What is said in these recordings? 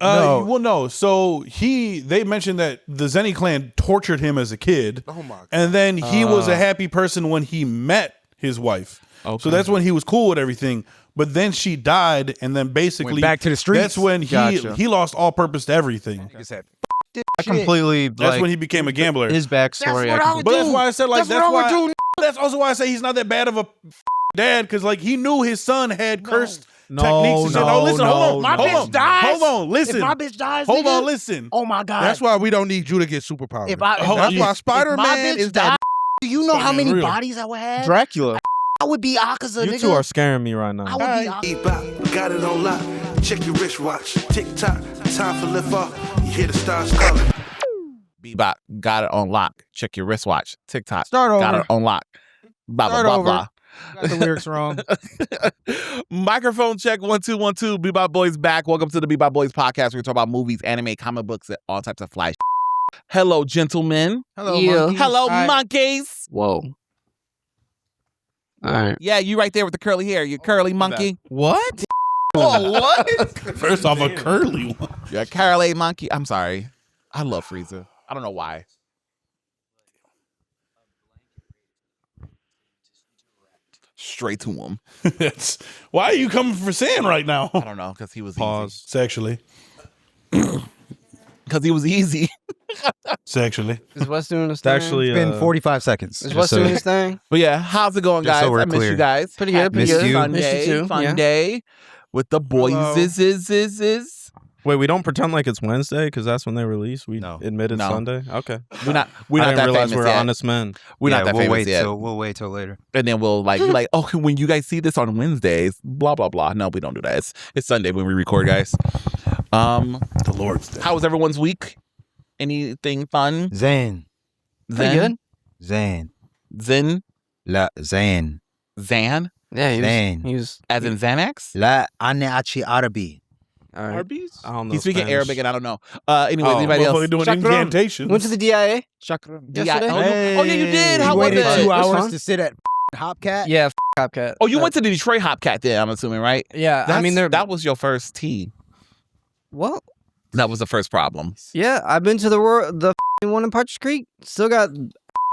No. Well, no. So they mentioned that the Zenny clan tortured him as a kid. Oh my God. And then he was a happy person when he met his wife. Okay. So that's when he was cool with everything. But then she died, and then basically Went back to the streets. That's when he lost all purpose to everything. He said, I completely. That's when he became a gambler. His backstory. But that's why I said that's also why I say he's not that bad of a dad, because like he knew his son had cursed techniques and shit. Listen, hold on. bitch dies. Hold on, listen. If my bitch dies, hold nigga, on, listen. Oh my God. That's why we don't need you to get superpowers. That's why Spider-Man is that. Do you know how many real. bodies I would have? Dracula. I would be Akaza, You nigga. two are scaring me right now. I would be Akaza. Bebop, got it on lock. Check your wristwatch. Tick tock, time for lift off. You hear the stars calling. Bebop, got it on lock. Check your wristwatch. TikTok, Start over. got it on lock. Blah, blah, Start blah, over. blah. Got the lyrics wrong. Microphone check 1 2 1 2. Bebop Boys back. Welcome to the Bebop Boys Podcast. We're talking about movies, anime, comic books, and all types of fly. Hello, gentlemen. Hello, Yeah. monkeys. Hello, All right. monkeys. Whoa. All right. Yeah, you right there with the curly hair. You curly monkey. What? Oh, what? First off, a curly one. You're a curly monkey. I'm sorry. I love Frieza. I don't know why. Straight to him. Why are you coming for Sam right now? I don't know, because he was Pause. Sexually. Because he was easy. Sexually. Is Wes doing his It's thing? actually it's been 45 seconds. Is Wes doing his thing? But yeah, how's it going, Just guys? so we're I miss clear. you guys. Pretty good, pretty Miss good. you. Fun Miss day. you too. Fun Yeah. day with the boys. Hello. Wait, we don't pretend like it's Wednesday because that's when they release. We admitted No. Sunday. Okay. We're not I that didn't realize famous we were yet. honest men. We're not that we'll famous wait yet. We'll wait till later. And then we'll be like, oh, when you guys see this on Wednesdays, blah blah blah. No, we don't do that. It's Sunday when we record, guys. The Lord's Day. How was everyone's week? Anything fun? Zan. Pretty good. Zan. Zan? Zan. Zan? Yeah, Zan. he was. As in Xanax? La Aneachi Arabi. All right. Arby's? I don't know. He's speaking Spanish. Arabic and I don't know. Anyways, anybody else? Motherfucker doing Chakram. incantations. Went to the DIA Chakra. yesterday. Oh, yeah, you did. How You was waited it? 2 It was hours fun. to sit at Hopcat? Yeah, Copcat. Oh, you went to the Detroit Hopcat then, I'm assuming, right? Yeah, I mean, that was your first tea. Well, That was the first problem. yeah, I've been to the one in Partridge Creek. Still got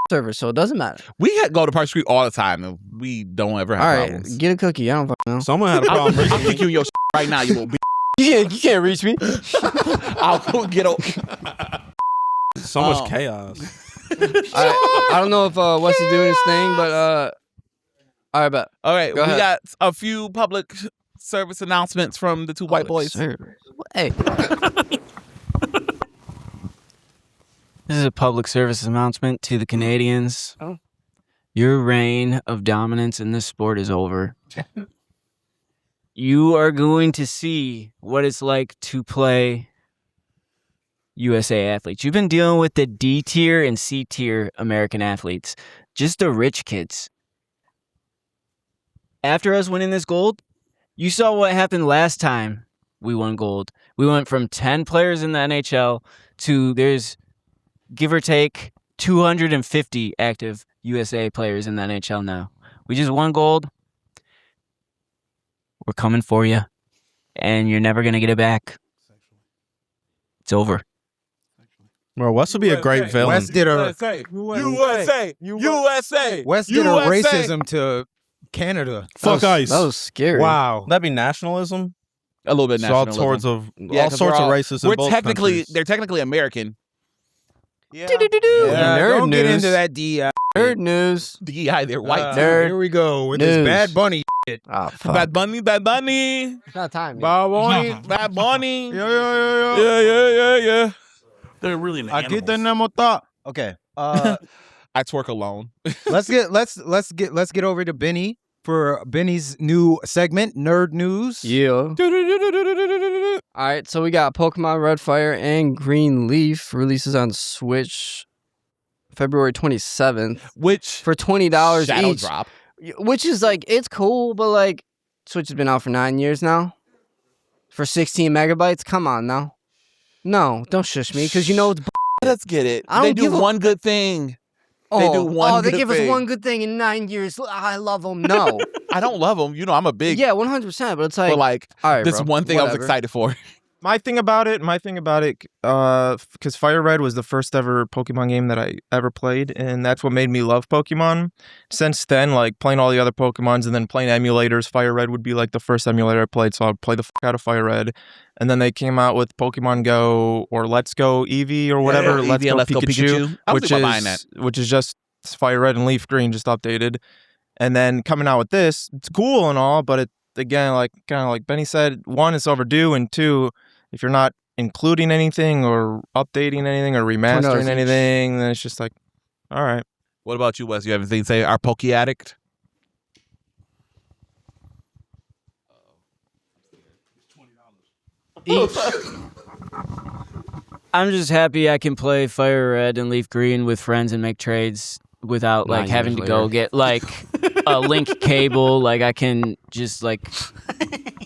server, so it doesn't matter. We go to Park Street all the time, and we don't ever have All right, problems. get a cookie. I don't fucking know. Someone had a problem. I'll kick you in your right now, you little bitch. You can't reach me. I'll go get a... So much chaos. I don't know if Wes is doing his thing, but all right, bet. All right, Go we ahead. got a few public service announcements from the two white boys. Hey. This is a public service announcement to the Canadians. Oh. Your reign of dominance in this sport is over. You are going to see what it's like to play USA athletes. You've been dealing with the D tier and C tier American athletes, just the rich kids. After us winning this gold, you saw what happened last time we won gold. We went from 10 players in the NHL to there's give or take 250 active USA players in the NHL now. We just won gold. We're coming for you, and you're never going to get it back. It's over. Bro, Wes would be a great villain. Wes did a Wes did a racism to Canada. Fuck ice. That was scary. Wow. That'd be nationalism. A little bit It's all nationalism. sorts of Yeah, all 'cause sorts we're of all- racists. In both countries. They're technically American. Yeah. Nerd Don't get news. into that DI. Nerd news. DEI, they're white. Nerd Here we go with news. this Bad Bunny. Oh, fuck. Bad Bunny, Bad Bunny. It's not time. Bad Bunny. Bad Bunny. Yeah. They're really an I get the animals. nemo thought. Okay. I twerk alone. let's get over to Benny for Benny's new segment, Nerd News. Yeah. All right, so we got Pokemon Red Fire and Green Leaf releases on Switch February 27th Which for $20 shadow each. drop. Which is like, it's cool, but like, Switch has been out for 9 years now. For 16 megabytes? Come on now. No, don't shush me, because you know it's Let's get it. I They don't do give a- one good thing. They do one they good give us thing. one good thing in 9 years. I love them. No. I don't love them. You know, I'm a big. Yeah, 100%, but it's like, but like all right, this bro, one thing I was whatever. excited for. My thing about it, because FireRed was the first ever Pokemon game that I ever played, and that's what made me love Pokemon. Since then, like playing all the other Pokemons and then playing emulators, FireRed would be like the first emulator I played, so I'd play the fuck out of FireRed. And then they came out with Pokemon Go or Let's Go Eevee or whatever, Let's Go Pikachu. which is just FireRed and LeafGreen just updated. And then coming out with this, it's cool and all, but it again, like kind of like Benny said, one, it's overdue, and two, if you're not including anything or updating anything or remastering anything, then it's just like, all right. What about you, Wes? You have anything to say? Our Poke Addict? I'm just happy I can play FireRed and LeafGreen with friends and make trades without like having to go get like a link cable. Like I can just like,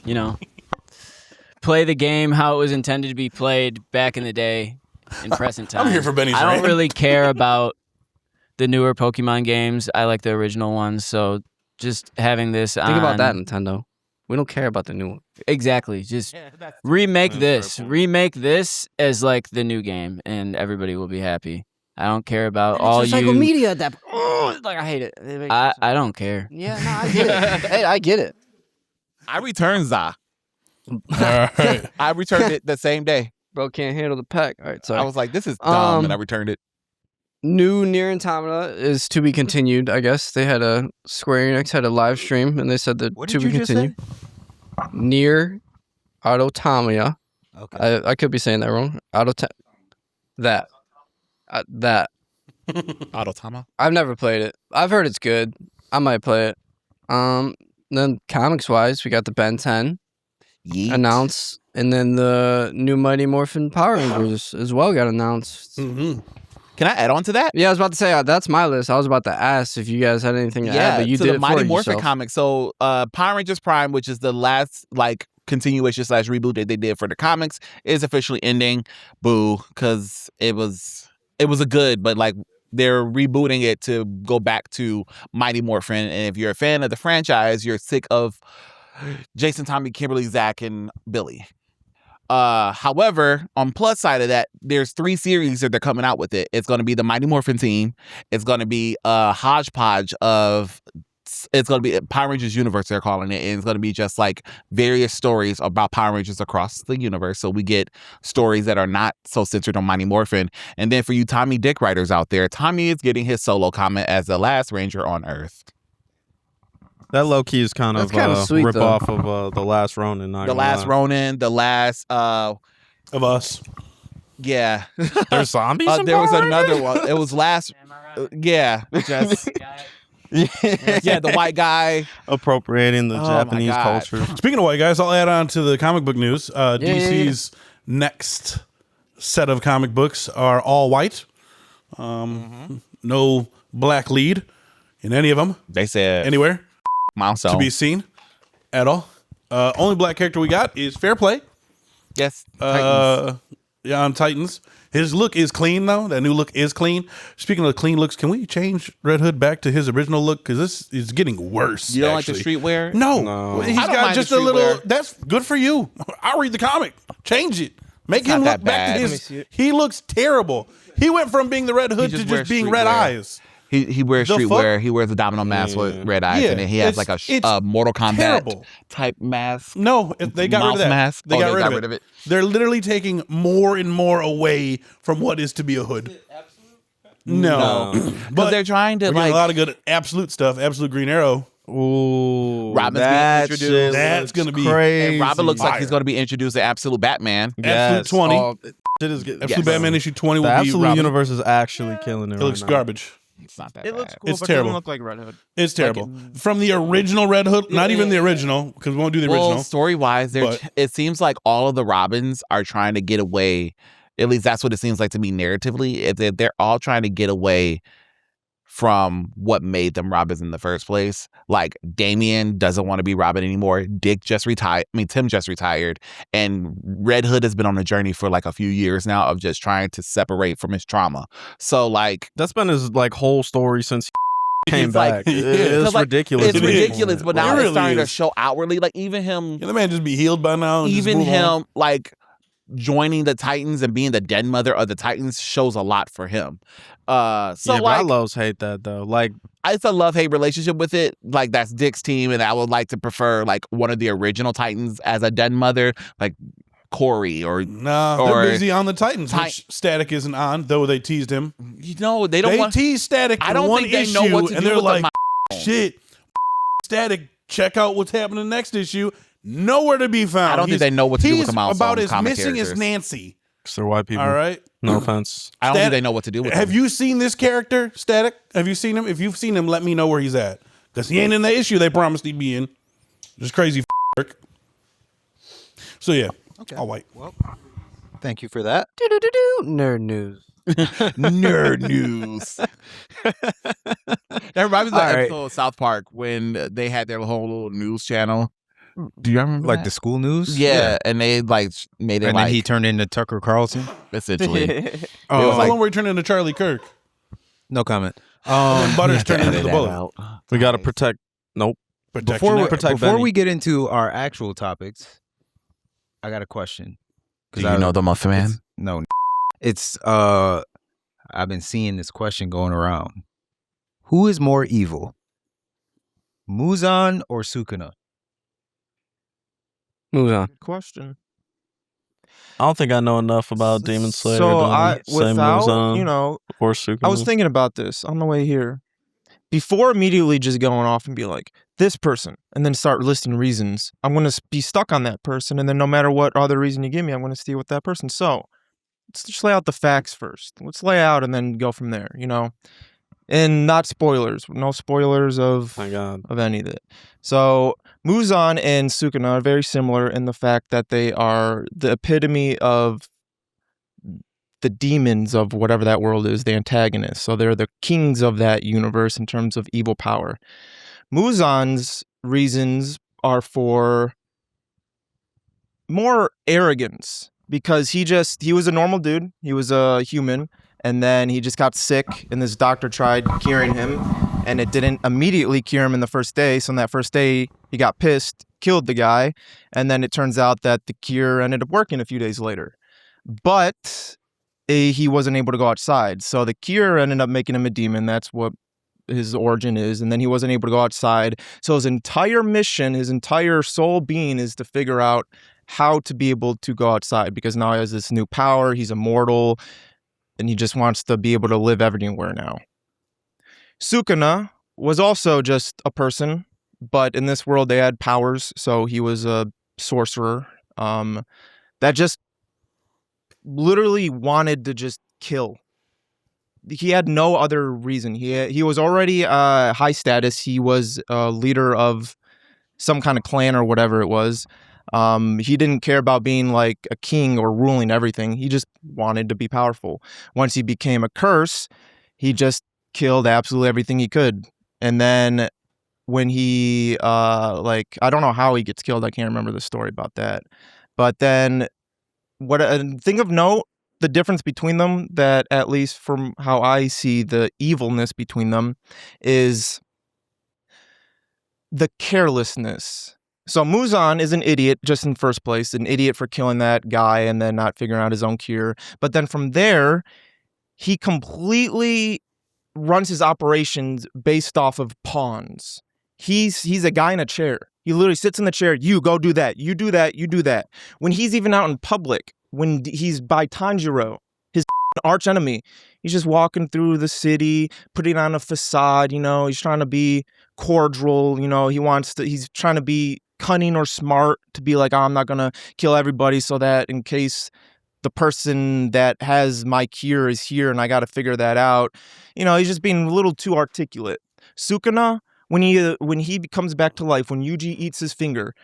you know, play the game how it was intended to be played back in the day in present time. I'm here for Benny's I don't rant. really care about the newer Pokemon games. I like the original ones. So just having this Think about that, Nintendo. We don't care about the new one. Exactly. Just remake this. Remake this as like the new game, and everybody will be happy. I don't care about all you. Psycho media at that. Like I hate it. I don't care. Yeah, no, I get it. Hey, I get it. I returned Za. Alright. I returned it the same day. Bro can't handle the pack. All right, sorry. I was like, this is dumb, and I returned it. New Nier Automata is to be continued, I guess. They had Square Enix had a live stream, and they said that What to did be you just continued. Nier Automata. Okay. I could be saying that wrong. That. Autotama. I've never played it. I've heard it's good. I might play it. Then comics-wise, we got the Ben 10 announced, and then the new Mighty Morphin Power Rangers as well got announced. Mm-hmm. Can I add on to that? Yeah, I was about to say that's my list. I was about to ask if you guys had anything to add, but you to did the it Mighty for Morphin yourself. comic. So Power Rangers Prime, which is the last like continuation / reboot that they did for the comics, is officially ending. Boo, because it was a good, but like they're rebooting it to go back to Mighty Morphin. And if you're a fan of the franchise, you're sick of Jason, Tommy, Kimberly, Zach, and Billy. However, on plus side of that, there's 3 series that they're coming out with it. It's going to be the Mighty Morphin team. It's going to be a hodgepodge of. It's going to be Power Rangers Universe, they're calling it. And it's going to be just like various stories about Power Rangers across the universe. So we get stories that are not so centered on Mighty Morphin. And then for you Tommy Dick writers out there, Tommy is getting his solo comic as the last Ranger on Earth. That low key is kind of sweet, rip though. off of the Last Ronin. The last Ronin, the last Of us. yeah. There's zombies. There was another one. It was last yeah, just yeah, the white guy appropriating the Oh, my Japanese God. culture. Speaking of white guys, I'll add on to the comic book news. DC's next set of comic books are all white. No black lead in any of them. They said Anywhere milestone. to be seen at all. Only black character we got is Fair Play. Yes. Yeah, on Titans. His look is clean, though. That new look is clean. Speaking of clean looks, can we change Red Hood back to his original look? Because this is getting worse. You don't actually. like the streetwear? No. He's I don't got mind just the a little. streetwear. That's good for you. I'll read the comic. Change it. Make him not look that back to bad. his. He looks terrible. He went from being the Red Hood to just just wears being Red streetwear. Eyes. He wears The streetwear. fuck? He wears a domino mask with red eyes, Yeah, and then he has it's- like it's a Mortal Kombat terrible. type mask. No, they got rid Mouse of that. mask? They Oh, got they rid got of rid it. of it. They're literally taking more and more away from what is to be a hood. No, But but they're trying to we're getting like a lot of good absolute stuff. Absolute Green Arrow. Ooh, Robin's that being introduced. shit That's looks gonna be crazy. and Robin looks like Fire. he's going to be introduced to Absolute Batman. Absolute 20. Shit is getting, Absolute Batman issue 20 The will be Absolute Robin. Universe is actually killing it. It looks right now. garbage. It's not that It bad. looks cool, It's but terrible. It doesn't look like Red Hood. It's terrible. From the original Red Hood, not even the original, because we won't do the Well, original. story-wise, but- it seems like all of the Robins are trying to get away. At least that's what it seems like to me narratively. They're all trying to get away from what made them Robins in the first place. Like Damien doesn't want to be Robin anymore. Tim just retired. And Red Hood has been on a journey for like a few years now of just trying to separate from his trauma. So like That's been his like whole story since he came It's like- back. It's Cause, like, ridiculous. It's It is. ridiculous, but now It it's really starting to is. show outwardly. Like even him Can the man just be healed by now? and just even move on? him like joining the Titans and being the den mother of the Titans shows a lot for him. So yeah, like, I lows hate that though. Like, it's a love-hate relationship with it. Like, that's Dick's team, and I would like to prefer like one of the original Titans as a den mother, like Corey or they're busy on the Titans, which Static isn't on, though they teased him. You know, they tease Static. I don't one think they issue, know what to and do they're with like, the shit, Static. Check out what's happening next issue. Nowhere to be found. I don't think they know what to do with the milestone about as comic missing characters. as Nancy. because they're white people. All right. No offense. I don't think they know what to do with Have him. you seen this character, Static? Have you seen him? If you've seen him, let me know where he's at. Because he ain't in the issue they promised he'd be in. Just crazy work. So yeah. Okay. All white. Well, thank you for that. Nerd news. Nerd news. That reminds me of the episode of South Park when they had their whole little news channel. Do you remember Like that? the school news? Yeah, and they like made it And like then he turned into Tucker Carlson? essentially. Oh, was the like- one where he turned into Charlie Kirk. No comment. And Butters turned into the bullet. We got to protect. Nope. Before we get into our actual topics, I got a question. Do you know the Muffin Man? No. It's I've been seeing this question going around. Who is more evil? Muzan or Sukuna? Muzan. Question. I don't think I know enough about Demon Slayer. So to say without, Muzan you know, or Sukuna. Mm-hmm. I was thinking about this on the way here. Before immediately just going off and be like, this person, and then start listing reasons, I'm going to be stuck on that person. And then no matter what other reason you give me, I'm going to stay with that person. So let's just lay out the facts first. Let's lay out and then go from there, you know? And not spoilers. No spoilers of any of it. So Muzan and Sukuna are very similar in the fact that they are the epitome of the demons of whatever that world is, the antagonists. So they're the kings of that universe in terms of evil power. Muzan's reasons are for more arrogance because he was a normal dude. He was a human. And then he just got sick, and this doctor tried curing him, and it didn't immediately cure him in the first day. So on that first day, he got pissed, killed the guy, and then it turns out that the cure ended up working a few days later. But he wasn't able to go outside. So the cure ended up making him a demon. That's what his origin is. And then he wasn't able to go outside. So his entire mission, his entire soul being is to figure out how to be able to go outside because now he has this new power. He's immortal. And he just wants to be able to live everywhere now. Sukuna was also just a person, but in this world they had powers, so he was a sorcerer that just literally wanted to just kill. He had no other reason. He was already high status. He was a leader of some kind of clan or whatever it was. He didn't care about being like a king or ruling everything. He just wanted to be powerful. Once he became a curse, he just killed absolutely everything he could. And then when he, I don't know how he gets killed. I can't remember the story about that. But then what a thing of note, the difference between them that at least from how I see the evilness between them is the carelessness. So Muzan is an idiot just in the first place, an idiot for killing that guy and then not figuring out his own cure. But then from there, he completely runs his operations based off of pawns. He's a guy in a chair. He literally sits in the chair. You go do that. You do that. You do that. When he's even out in public, when he's by Tanjiro, his arch enemy, he's just walking through the city, putting on a facade. You know, he's trying to be cordial. You know, he's trying to be cunning or smart to be like, oh, I'm not going to kill everybody so that in case the person that has my cure is here and I got to figure that out. You know, he's just being a little too articulate. Sukuna, when he comes back to life, when Yuji eats his finger,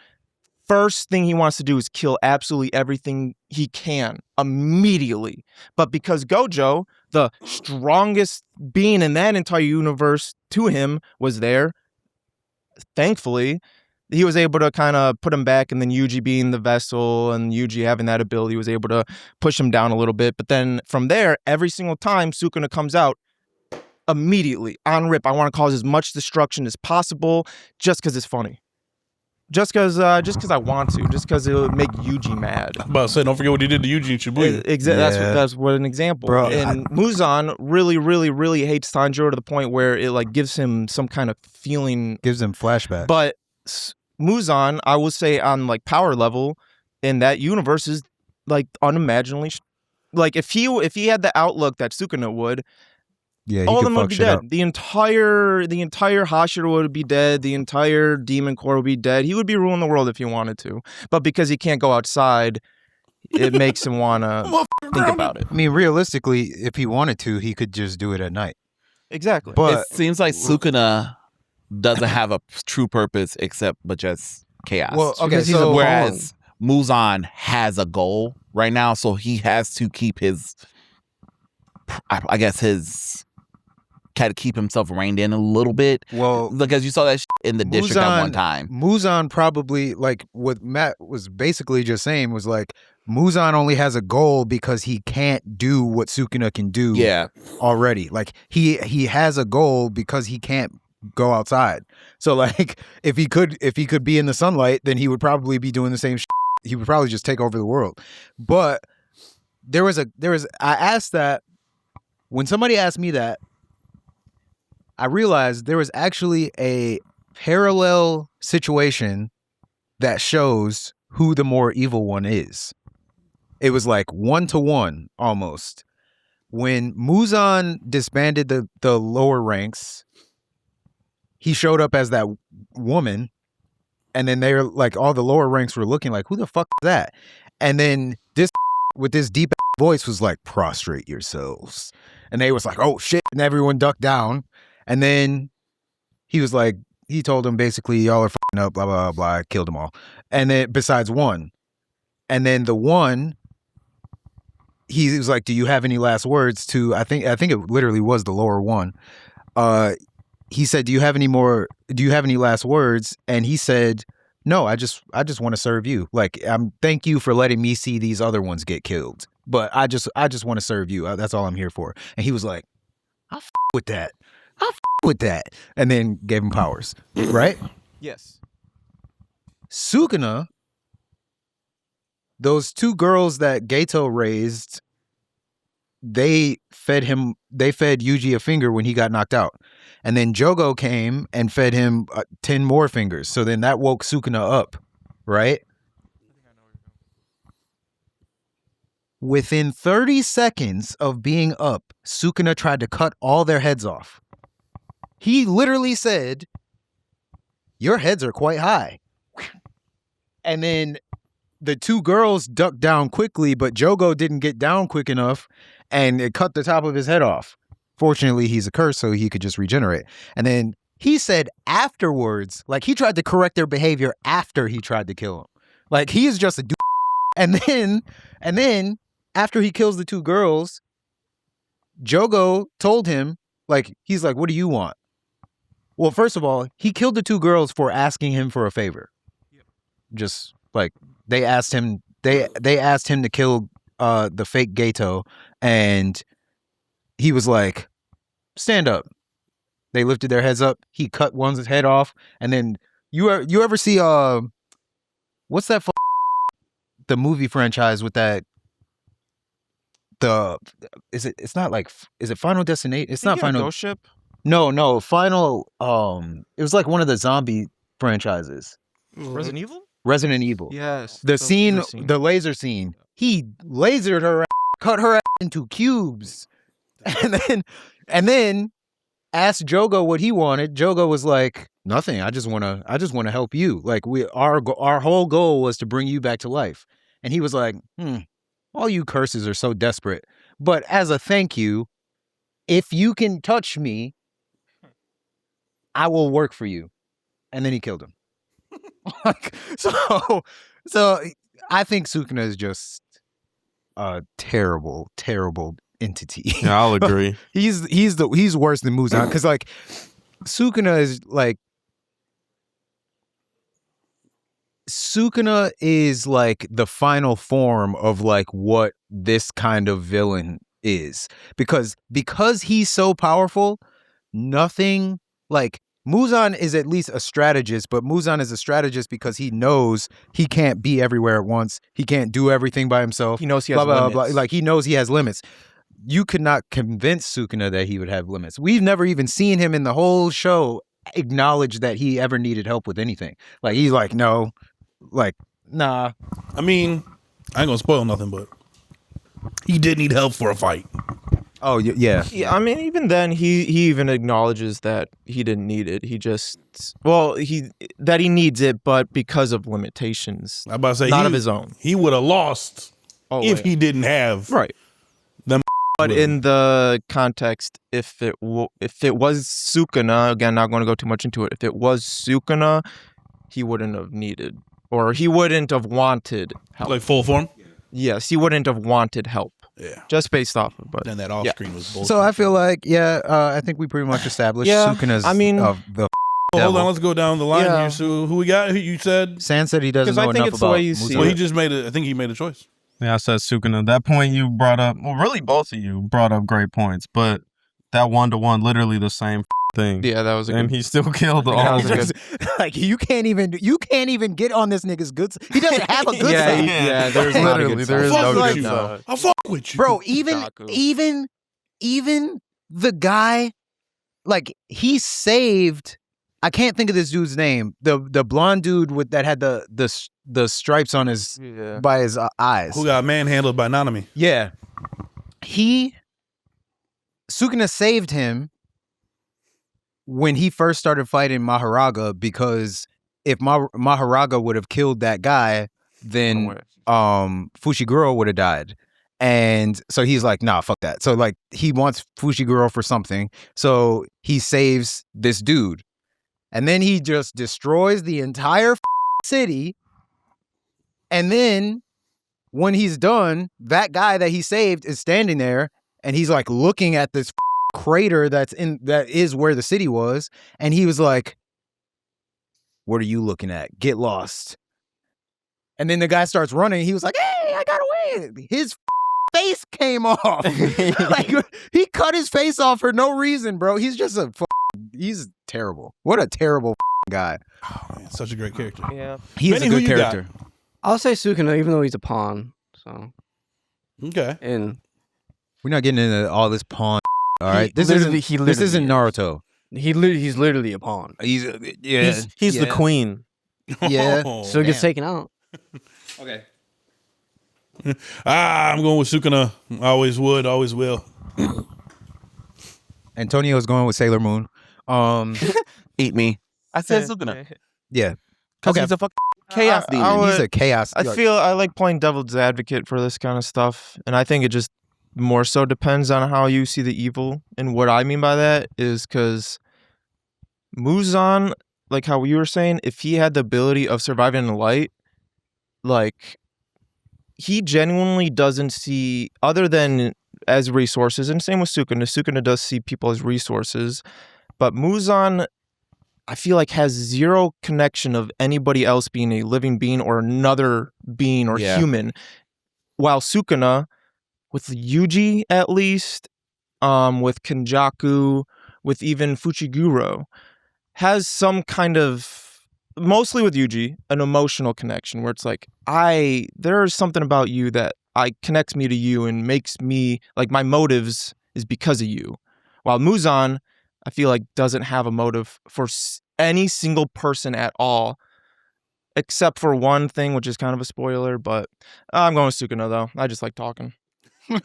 first thing he wants to do is kill absolutely everything he can immediately. But because Gojo, the strongest being in that entire universe to him, was there, thankfully, he was able to kind of put him back, and then Yuji being the vessel and Yuji having that ability was able to push him down a little bit. But then from there, every single time Sukuna comes out, immediately, on rip, I want to cause as much destruction as possible just because it's funny. Just because I want to. Just because it would make Yuji mad. I'm about to say, don't forget what he did to Eugene Shibuya. Exactly. That's what an example. Bro, and Muzan really, really, really hates Tanjiro to the point where it like gives him some kind of feeling. Gives him flashbacks. But Muzan, I would say on like power level in that universe is like unimaginably. Like if he had the outlook that Sukuna would. Yeah, all of them would be dead. Up. The entire Hashira would be dead. The entire Demon Corps would be dead. He would be ruling the world if he wanted to. But because he can't go outside, it makes him want to think about it. I mean, realistically, if he wanted to, he could just do it at night. Exactly. But it seems like Sukuna doesn't have a true purpose but just chaos. Well, okay, so whereas Muzan has a goal right now, so he has to keep his kind of keep himself reined in a little bit. Well, because you saw that in the district at one time. Muzan probably, like what Matt was basically just saying, was like Muzan only has a goal because he can't do what Sukuna can do. Yeah. Already, like he has a goal because he can't go outside. So like if he could be in the sunlight, then he would probably be doing the same shit. He would probably just take over the world. But I asked that when somebody asked me that, I realized there was actually a parallel situation that shows who the more evil one is. It was like 1-to-1 almost. When Muzan disbanded the lower ranks, he showed up as that woman, and then they were like, all the lower ranks were looking like, who the fuck is that? And then this with this deep voice was like, prostrate yourselves. And they was like, oh shit, and everyone ducked down. And then he was like, he told them basically, y'all are fucking up, blah, blah, blah, blah. I killed them all. And then besides one. And then the one, he was like, do you have any last words to, I think it literally was the lower one. He said, do you have any last words? And he said, no, I just want to serve you. Like, thank you for letting me see these other ones get killed. But I just want to serve you. That's all I'm here for. And he was like, I'll with that. And then gave him powers, right? Yes. Sukuna, those two girls that Gato raised, they fed Yuji a finger when he got knocked out. And then Jogo came and fed him 10 more fingers. So then that woke Sukuna up, right? Within 30 seconds of being up, Sukuna tried to cut all their heads off. He literally said, your heads are quite high. And then the two girls ducked down quickly, but Jogo didn't get down quick enough, and it cut the top of his head off. Fortunately, he's a curse, so he could just regenerate. And then he said afterwards, like he tried to correct their behavior after he tried to kill him. Like he is just a dude. And then after he kills the two girls, Jogo told him, like, he's like, what do you want? Well, first of all, he killed the two girls for asking him for a favor. Just like they asked him to kill the fake Gato, and he was like, stand up. They lifted their heads up. He cut one's head off, and then you ever see what's that the movie franchise with that is it Final Destination? It's not Final Ghost Ship. No, Final. It was like one of the zombie franchises. Resident Evil. Resident Evil. Yes. The laser scene. He lasered her, cut her into cubes, and then asked Jogo what he wanted. Jogo was like, nothing. I just want to help you. Like our whole goal was to bring you back to life. And he was like, all you curses are so desperate. But as a thank you, if you can touch me, I will work for you. And then he killed him. So I think Sukuna is just a terrible, terrible entity. Yeah, I'll agree. He's worse than Muzan, because like Sukuna is like the final form of like what this kind of villain is, because he's so powerful, nothing, like Muzan is at least a strategist, but Muzan is a strategist because he knows he can't be everywhere at once. He can't do everything by himself. He knows he has blah, blah, limits. blah. Like he knows he has limits. You could not convince Sukuna that he would have limits. We've never even seen him in the whole show acknowledge that he ever needed help with anything. Like he's like, no, like, nah. I mean, I ain't gonna spoil nothing, but he did need help for a fight. Oh yeah. Yeah, I mean, even then, he even acknowledges that he didn't need it. He just, well, he needs it, but because of limitations, I'm about to say not of his own. He would have lost if he didn't have right. them. But in the context, if it was Sukuna, again, not going to go too much into it. If it was Sukuna, he wouldn't have needed, or he wouldn't have wanted help. Like full form. Yes, he wouldn't have wanted help. Yeah, just based off of. But then that off screen was bullshit. So I feel like, I think we pretty much established Sukuna's. I mean, of the. Hold on, let's go down the line Yeah. here. So who we got? Who you said? San said he doesn't know I think enough it's the about way you see Muzan. Well, he just made it. I think he made a choice. Yeah, I said Sukuna. That point you brought up, well, really both of you brought up great points, but that 1-to-1, literally the same thing. Yeah, that was a and good. he still killed all That of was a them. good. Like you can't even get on this nigga's good. He doesn't have a good side. Yeah, there's not a Literally, good there is side. Fuck no with good you. side. I fuck with you, Bro, Kaku. even the guy, like he saved. I can't think of this dude's name. The blonde dude that had the stripes on his by his eyes. Who got manhandled by Nanami? Yeah, Sukuna saved him when he first started fighting Maharaga, because if Maharaga would have killed that guy, then Fushiguro would have died. And so he's like, nah, fuck that. So like he wants Fushiguro for something. So he saves this dude. And then he just destroys the entire city. And then when he's done, that guy that he saved is standing there and he's like looking at this crater that is where the city was. And he was like, what are you looking at? Get lost. And then the guy starts running. He was like, hey, I got away. His face came off. Like he cut his face off for no reason, bro. He's just he's terrible. What a terrible guy. Oh, man, such a great character. Yeah, He's Benny, a who good you got? character. I'll say Sukuna, even though he's a pawn. So, Okay. and We're not getting into all this pawn. All right, this literally- isn't he literally Naruto. he's literally a pawn. He's He's the queen. Yeah. Oh, So he gets damn. taken out. Okay. I'm going with Sukuna. Always would, always will. Antonio's going with Sailor Moon. Eat me. I said Sukuna. Yeah, Because he's a fucking chaos demon. he's a chaos. I feel I like playing devil's advocate for this kind of stuff, and I think it just more so depends on how you see the evil. And what I mean by that is because Muzan, like how you were saying, if he had the ability of surviving in the light, like he genuinely doesn't see other than as resources, and same with Sukuna. Sukuna does see people as resources, but Muzan, I feel like, has zero connection of anybody else being a living being or another being or human. While Sukuna, with Yuji at least, with Kenjaku, with even Fushiguro, has some kind of, mostly with Yuji, an emotional connection where it's like, there's something about you that connects me to you and makes me, like, my motives is because of you. While Muzan, I feel like, doesn't have a motive for any single person at all, except for one thing, which is kind of a spoiler, but I'm going with Sukuna, though. I just like talking. In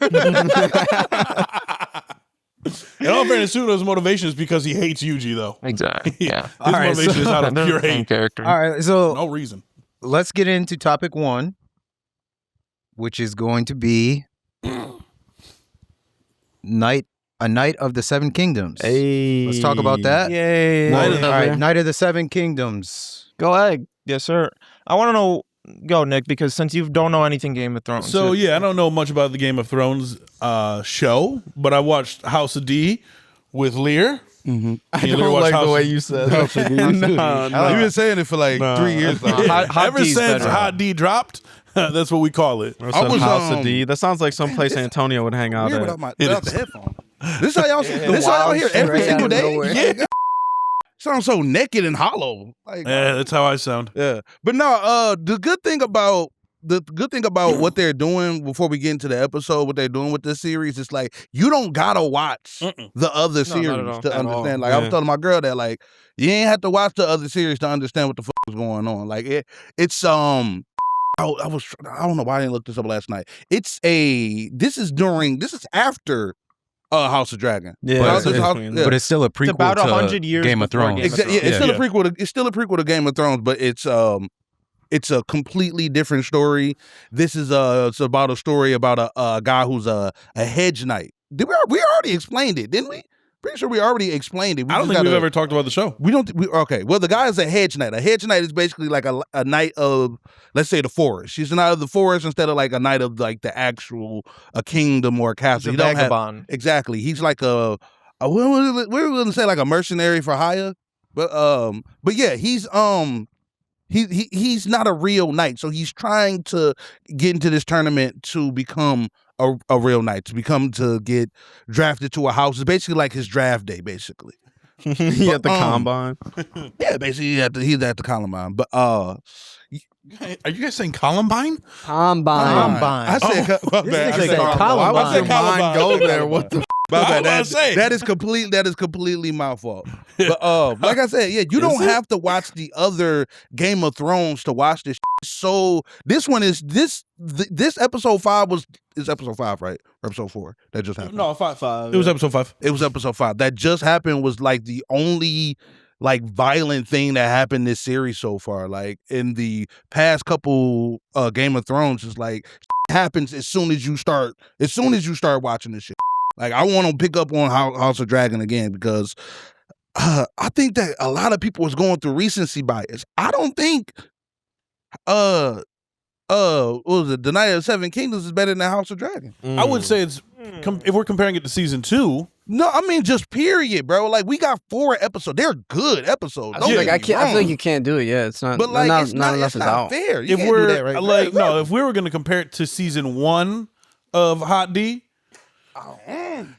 all fairness, Sukuna's motivation is because he hates Yuji, though. Exactly. Yeah. His motivation is out of pure hate. Character. all right. So No reason. let's get into topic 1, which is going to be A Night of the Seven Kingdoms. Hey. Let's talk about that. Yay. All right, Night of the Seven Kingdoms. Go ahead. Yes, sir. I want to know, go, Nick, because since you don't know anything Game of Thrones. So yeah, I don't know much about the Game of Thrones show, but I watched House of D with Lear. I don't like the way you said that. You've been saying it for like 3 years now. Ever since Hot D dropped, that's what we call it. Or I some was, House of D. That sounds like some place Antonio would hang out Yeah, at. without the headphone. This how y'all hear every single day? Yeah. sounds so naked and hollow. Like, Yeah, that's how I sound. yeah. But no, the good thing about what they're doing before we get into the episode, what they're doing with this series, is like you don't gotta watch the other series to understand. Like I was telling my girl that like you ain't have to watch the other series to understand what the fuck is going on. Like it's I don't know why I didn't look this up last night. This is after House of Dragon. Yeah, but it's still a prequel. It's about 100 years Game of Thrones. It's still a prequel. It's still a prequel to Game of Thrones, but it's a completely different story. This is it's about a story about a guy who's a hedge knight. We already explained it, didn't we? Pretty sure we already explained it. I don't think we've ever talked about the show. We don't. Okay. Well, the guy is a hedge knight. A hedge knight is basically like a knight of, let's say, the forest. She's a knight of the forest instead of like a knight of like the actual a kingdom or a castle. He's a vagabond. Exactly. He's like we were going to say like a mercenary for hire, but yeah, he's not a real knight. So he's trying to get into this tournament to become a real knight, to get drafted to a house. It's basically like his draft day, basically. He at the combine. Yeah, basically he's at the combine. But are you guys saying Columbine? Combine. I said Columbine. Why would your mind go there? What the? That is completely my fault. But like I said, yeah, you don't have to watch the other Game of Thrones to watch this. So this one is this episode 5 is episode 5, right? Or episode 4 that just happened. No, 5. It was episode 5. It was episode 5 that just happened. Was like the only like violent thing that happened this series so far. Like in the past couple Game of Thrones, is like happens as soon as you start watching this shit. Like I want to pick up on House of Dragon again because I think that a lot of people was going through recency bias. I don't think what was it? The Night of the Seven Kingdoms is better than House of Dragon. I would say it's if we're comparing it to season 2. No, I mean just period, bro. Like we got 4 episodes. They're good episodes. I feel like you can't do it. Yeah, it's not. But like, not enough is out. Fair. If we're do that, right? Like no, if we were going to compare it to season 1 of Hot D,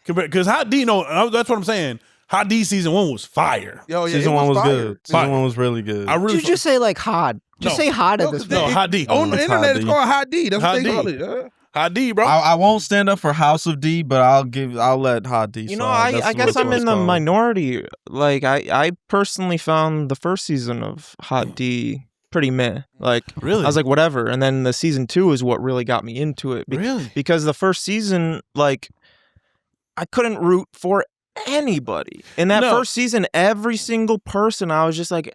because Hot D, that's what I'm saying. Hot D season 1 was fire. Yo, yeah, season 1 was fire. good. Season 1 was really good. You just say like hard. Just say hot at this point. No, Hot D. On the internet, it's called Hot D. That's Hot what they D. call it. Hot D, bro. I won't stand up for House of D, but I'll let Hot D. You know, I guess I'm in the minority. Like I personally found the first season of Hot D pretty meh. Like really, I was like whatever, and then the season 2 is what really got me into it. Really, because the first season, like I couldn't root for anybody in that first season. Every single person, I was just like,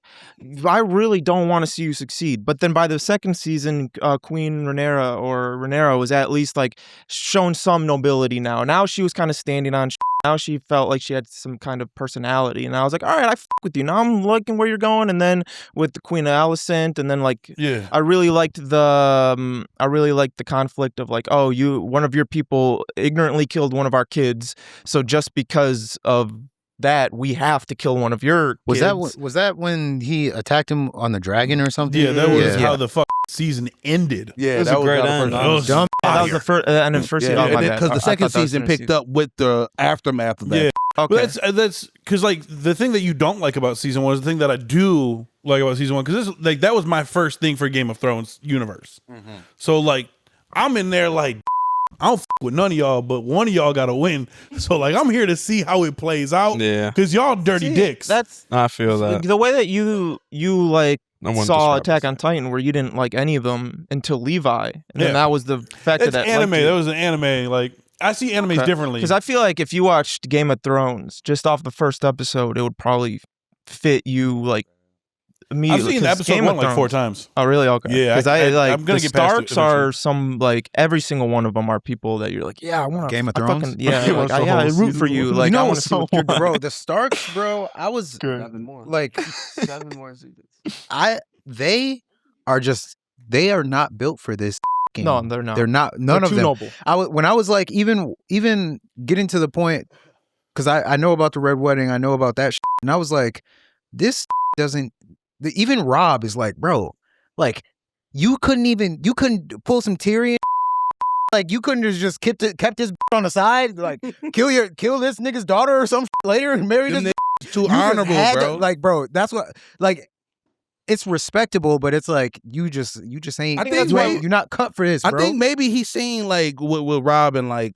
I really don't want to see you succeed. But then by the second season, Queen Rhaenyra was at least like shown some nobility. Now she was kind of standing on now she felt like she had some kind of personality, and I was like, all right, I f with you. Now I'm liking where you're going. And then with the Queen of Alicent, and then like I really liked the conflict of like, oh, one of your people ignorantly killed one of our kids, so just because of that we have to kill one of your kids. Was that when he attacked him on the dragon or something? Yeah, that was how the season ended. Yeah, that was a great end. That was the first end of the first season. Because the second season picked up with the aftermath of that. Yeah. Okay. But that's because like the thing that you don't like about season 1 is the thing that I do like about season 1, because this like that was my first thing for Game of Thrones universe. So like I'm in there like I don't with none of y'all, but one of y'all got to win. So like I'm here to see how it plays out. Yeah, because y'all dirty dicks. I feel that the way that you like saw Attack on Titan, where you didn't like any of them until Levi, and then that was the fact that's that anime. That was an anime. Like I see animes differently, because I feel like if you watched Game of Thrones just off the first episode, it would probably fit you like immediately. I've seen episode 1 like 4 times. Oh, really? Okay. Yeah, because I'm gonna the get past it Starks are some like every single one of them are people that you're like, yeah, I want Game of Thrones. I root for you. Like I want to see what you're doing. Bro, the Starks, bro. I was 7 more. Like 7 more seasons. They are not built for this game. No, they're not. They're not. None of too them. Noble. When I was like, even getting to the point, because I know about the Red Wedding, I know about that, and I was like, this doesn't. Even Rob is like, bro, like you couldn't pull some Tyrion. Like you couldn't have just kept this on the side, like kill this nigga's daughter or some later and marry this. too You just honorable, had to- bro. like, bro, that's what. Like, it's respectable, but it's like you just ain't. I think you're not cut for this, bro. I think maybe he's seen like with Robin, like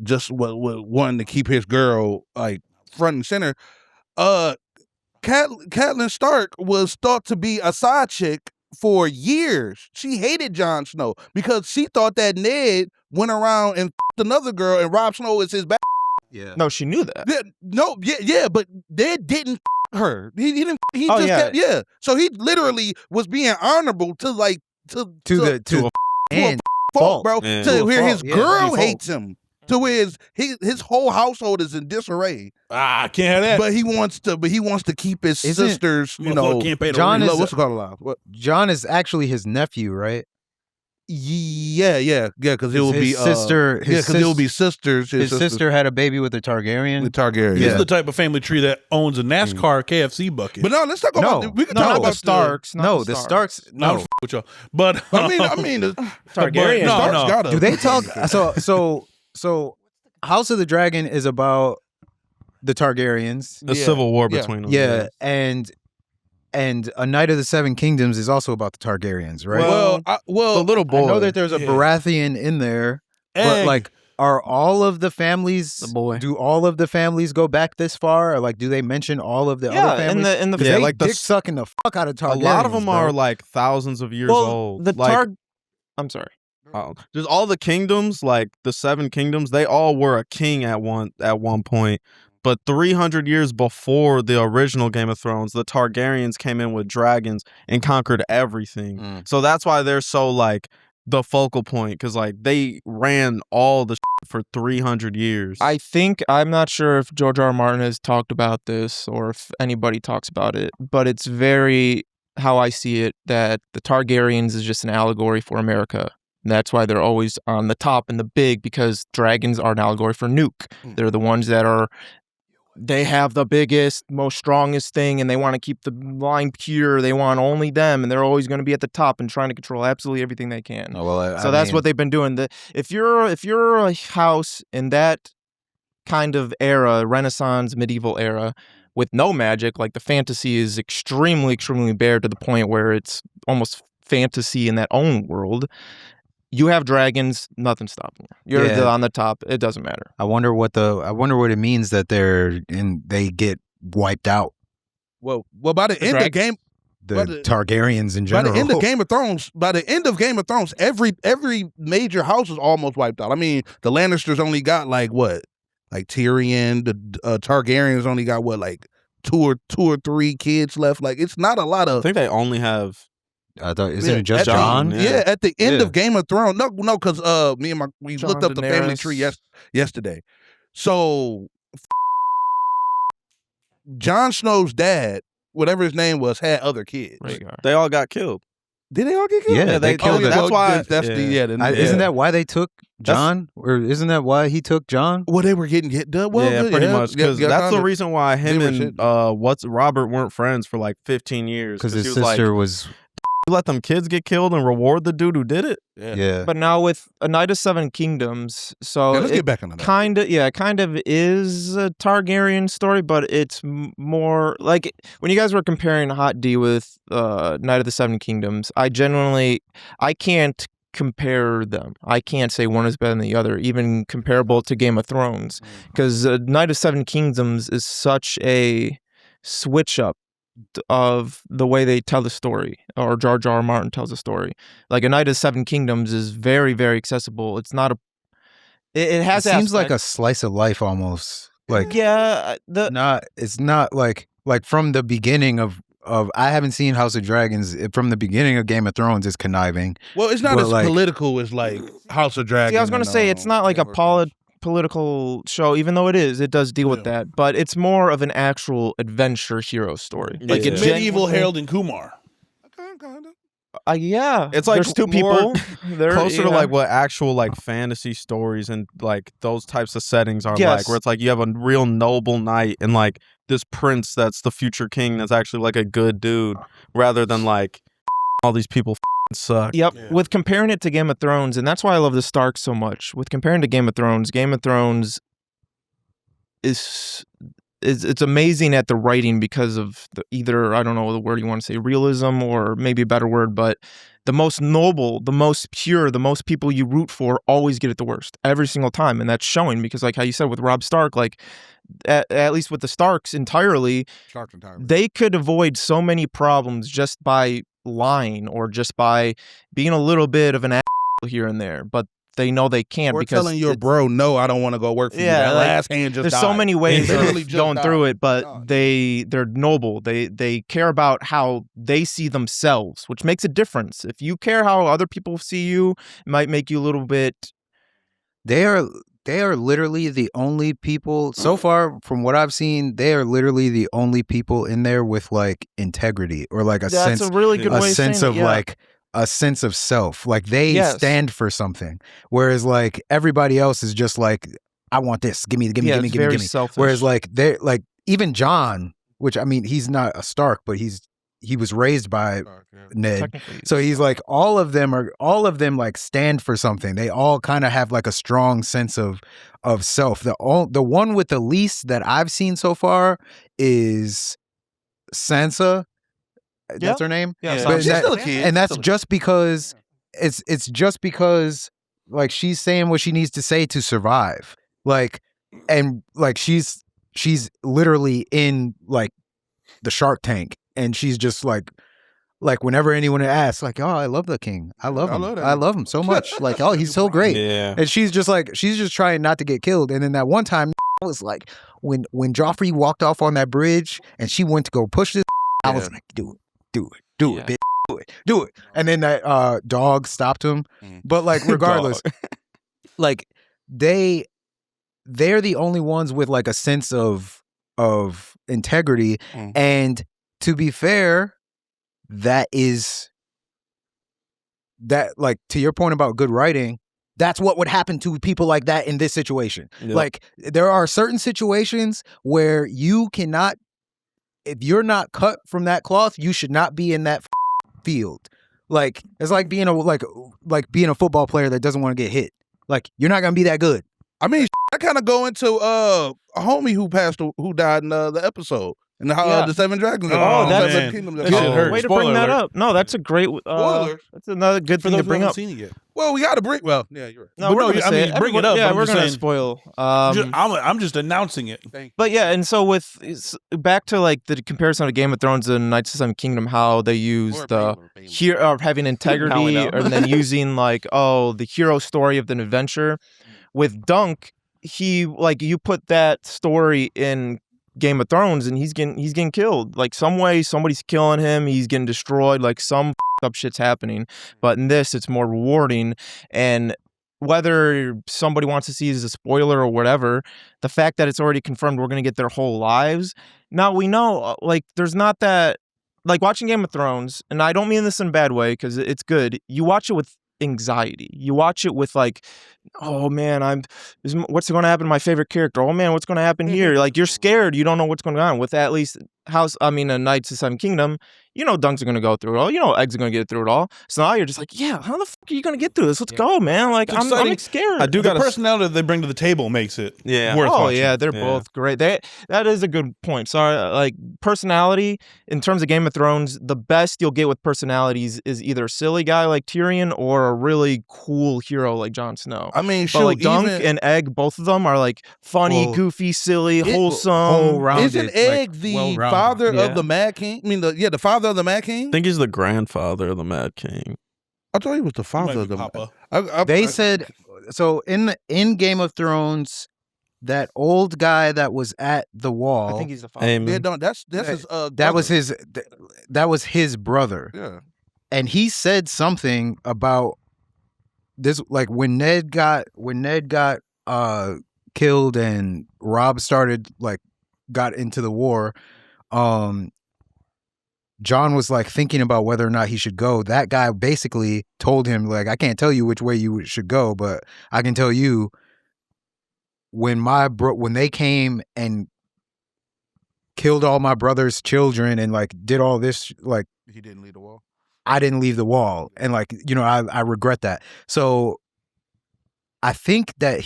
just what wanting to keep his girl like front and center. Catelyn Stark was thought to be a side chick for years. She hated Jon Snow because she thought that Ned went around and f***ed another girl and Rob Snow is his back. Yeah. No, she knew that. But Ned didn't f*** her. He didn't. He Oh, just yeah. kept, So he literally was being honorable to like to to and fault, bro. Yeah. To To a where his fault, yeah. girl Default. hates him. To where his whole household is in disarray. Can't have that. But he wants to keep his Isn't- sisters, Motherfucker can't pay the John rent. is- what's it called alive? What? John is actually his nephew, right? Yeah, because it will His be sister. Yeah, because it will be sisters. His sister had a baby with a the Targaryen. Targaryen. This Yeah. is the type of family tree that owns a NASCAR KFC bucket. But no, let's talk No. about. We can No, talk not about the Starks. No, the Starks. I'm No, f- with y'all. But I mean, the Targaryen. No, Starks no. gotta- do they talk? So House of the Dragon is about the Targaryens. A civil war Yeah. between them. Yeah, and A Knight of the Seven Kingdoms is also about the Targaryens, right? Well, The little boy. I know that there's a Yeah. Baratheon in there, but Egg. like, are all of the families? The boy. Do all of the families go back this far? Or like, do they mention all of the other Yeah, families? in the 'Cause Yeah, they like the dick sucking the fuck out of a Targaryens. lot of them bro. are like thousands of years old. the like, I'm sorry. just all the kingdoms, like the 7 kingdoms, they all were a king at one point. But 300 years before the original Game of Thrones, the Targaryens came in with dragons and conquered everything. So that's why they're so like the focal point, because like they ran all the for 300 years. I'm not sure if George R. R. Martin has talked about this or if anybody talks about it, but it's very how I see it that the Targaryens is just an allegory for America. And that's why they're always on the top and the big, because dragons are an allegory for Nuke. They're the ones that they have the biggest, most strongest thing, and they want to keep the line pure. They want only them, and they're always going to be at the top and trying to control absolutely everything they can. Oh, well, So that's what they've been doing. If you're a house in that kind of era, Renaissance, medieval era, with no magic, like the fantasy is extremely, extremely bare to the point where it's almost fantasy in that own world. You have dragons, nothing's stopping you. You're on the top. It doesn't matter. I wonder what it means that they get wiped out. well, by the end of game, The But the- Targaryens in by general. the end of Game of Thrones, every major house is almost wiped out. I mean, the Lannisters only got like Tyrion. The Targaryens only got like two or three kids left. Like, it's not a lot I of. think they only have. I thought, isn't it at just the- John? Yeah, at the end Yeah. of Game of Thrones. No, because we Jon, looked up the family Daenerys. tree yesterday. So Jon Snow's dad, whatever his name was, had other kids. Rhaegar. They all got killed. Did they all get killed? Yeah, they killed yeah, it. that's why. That's the Isn't that why they took John? Or isn't that why he took John? well, they were getting hit done. Well, yeah, pretty much. Because that's the kinda. reason why him They were and shit. Robert weren't friends for like 15 years. Because he his was like, sister was. you let them kids get killed and reward the dude who did it. Yeah. But now with A Knight of Seven Kingdoms, so Yeah, let's it get back on that. kind of is a Targaryen story, but it's more like when you guys were comparing Hot D with Knight of the Seven Kingdoms, I can't compare them. I can't say one is better than the other, even comparable to Game of Thrones, because Knight of Seven Kingdoms is such a switch up of the way they tell the story, or George R. R. Martin tells the story. Like A Knight of Seven Kingdoms is very, very accessible. It's not it has It seems like a aspects- slice of life almost. Like it's not like from the beginning of I haven't seen House of Dragons. From the beginning of Game of Thrones is conniving. Well, it's not But, as like- political as like House of Dragons. See, I was going to say it's not like a political show, even though it does deal with that, but it's more of an actual adventure hero story. Yeah. like a medieval Harold and Kumar. Yeah, It's like there's two more people. They're, Closer you to know, like what actual like fantasy stories and like those types of settings are Yes. like, where it's like you have a real noble knight and like this prince that's the future king that's actually like a good dude, rather than like all these people suck. Yep. Yeah. With comparing it to Game of Thrones, and that's why I love the Stark so much. With comparing to Game of Thrones is it's amazing at the writing because of either, I don't know the word you want to say, realism or maybe a better word, but the most noble, the most pure, the most people you root for always get it the worst every single time. And that's showing because, like how you said with Robb Stark, like at least with the Starks entirely, they could avoid so many problems just by lying or just by being a little bit of an asshole here and there. But they know they can't because telling your bro, no, I don't want to go work for you. That last hand just there's died. so many ways of going through it, but God. they're noble. They care about how they see themselves, which makes a difference. If you care how other people see you, it might make you a little bit. They are literally the only people so far from what I've seen. They are literally the only people in there with like integrity or like a That's a really good way of saying it, yeah. like a sense of self. Like they stand for something, whereas like everybody else is just like, I want this. Give me. Selfish. Whereas like they're like even John, which I mean he's not a Stark, but he was raised by Ned. So he's like all of them like stand for something. They all kind of have like a strong sense of self. The one with the least that I've seen so far is Sansa. That's her name. Yeah, But she's still a kid. and that's just because it's just because like she's saying what she needs to say to survive. Like and like she's literally in like the Shark Tank. And she's just like whenever anyone asks, like, oh, I love the king. I love him. I love him so much. Like, oh, he's so great. Yeah. And she's just trying not to get killed. And then that one time was like when Joffrey walked off on that bridge and she went to go push this, I was like, do it, bitch. Do it. And then that dog stopped him. But like regardless, like they're the only ones with like a sense of integrity. And to be fair, that like to your point about good writing, that's what would happen to people like that in this situation. Yep. Like there are certain situations where you cannot, if you're not cut from that cloth, you should not be in that field. Like it's like being a football player that doesn't want to get hit. Like you're not gonna be that good. I mean, I kind of go into a homie who died in the episode. And how the Seven Dragons. That Seven Kingdoms. shit hurt. Way to Spoiler bring that alert. up. No, that's a great. Spoilers. That's another good For thing those to who bring haven't up. seen it yet. Well, we got to bring. Well, yeah, you're right. No, But we're no, gonna I say mean, bring it up. Yeah, I'm we're just gonna saying. spoil. I'm just announcing it. But yeah, and so with back to like the comparison of Game of Thrones and Knights of the Seven Kingdom, how they use having integrity, and then using like the hero story of the adventure. With Dunk, he like you put that story in Game of Thrones and he's getting killed. Like some way somebody's killing him, he's getting destroyed, like some up shit's happening. But in this it's more rewarding, and whether somebody wants to see it as a spoiler or whatever, the fact that it's already confirmed we're going to get their whole lives. Now we know like there's not that like watching Game of Thrones, and I don't mean this in a bad way because it's good. You watch it with anxiety. You watch it with like, oh man, what's going to happen to my favorite character? Oh man, what's going to happen here? Like you're scared. You don't know what's going on. With at least Knights of the Seven Kingdom, you know Dunks are going to go through it all. You know Eggs are going to get through it all. So now you're just like, yeah, how the fuck are you going to get through this? Let's go, man. Like I'm scared. I do The got personality they bring to the table makes it Yeah. worth watching. yeah, they're both great. That is a good point. Sorry, like personality in terms of Game of Thrones, the best you'll get with personalities is either a silly guy like Tyrion or a really cool hero like Jon Snow. I mean, but like Dunk and Egg, both of them are like funny, goofy, silly, wholesome. Whole-rounded, isn't Egg the well-rounded. father of the Mad King? I mean, the father of the Mad King. I think he's the grandfather of the Mad King. I thought he was the father of the Papa. They said so in Game of Thrones, that old guy that was at the wall. I think he's the father. Amen. Yeah, no, that's his. That was his brother. Yeah, and he said something about this, like when Ned got killed and Robb got into the war. John was like thinking about whether or not he should go. That guy basically told him like, I can't tell you which way you should go, but I can tell you when they came and killed all my brother's children and like did all this, like he didn't leave the wall. I didn't leave the wall, and like I regret that. So I think that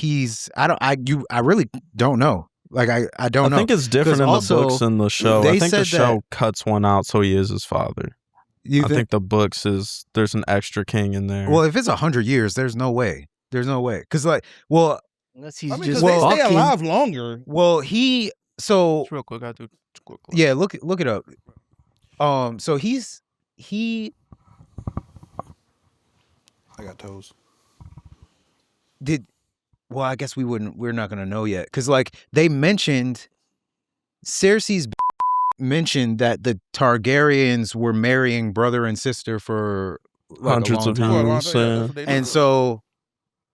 I really don't know. Like I don't know. I think it's different in the also, books and the show. they I think the said show cuts one out, so he is his father. I think the books there's an extra king in there. Well, if it's 100 years, there's no way. There's no way. Because unless he's just they stay fucking. alive longer. Well, so Just real quick, I do quick. yeah, look it up. So he. I got toes. Well, I guess we're not gonna know yet, because like they mentioned, Cersei's mentioned that the Targaryens were marrying brother and sister for like Hundreds a of long time. years. And so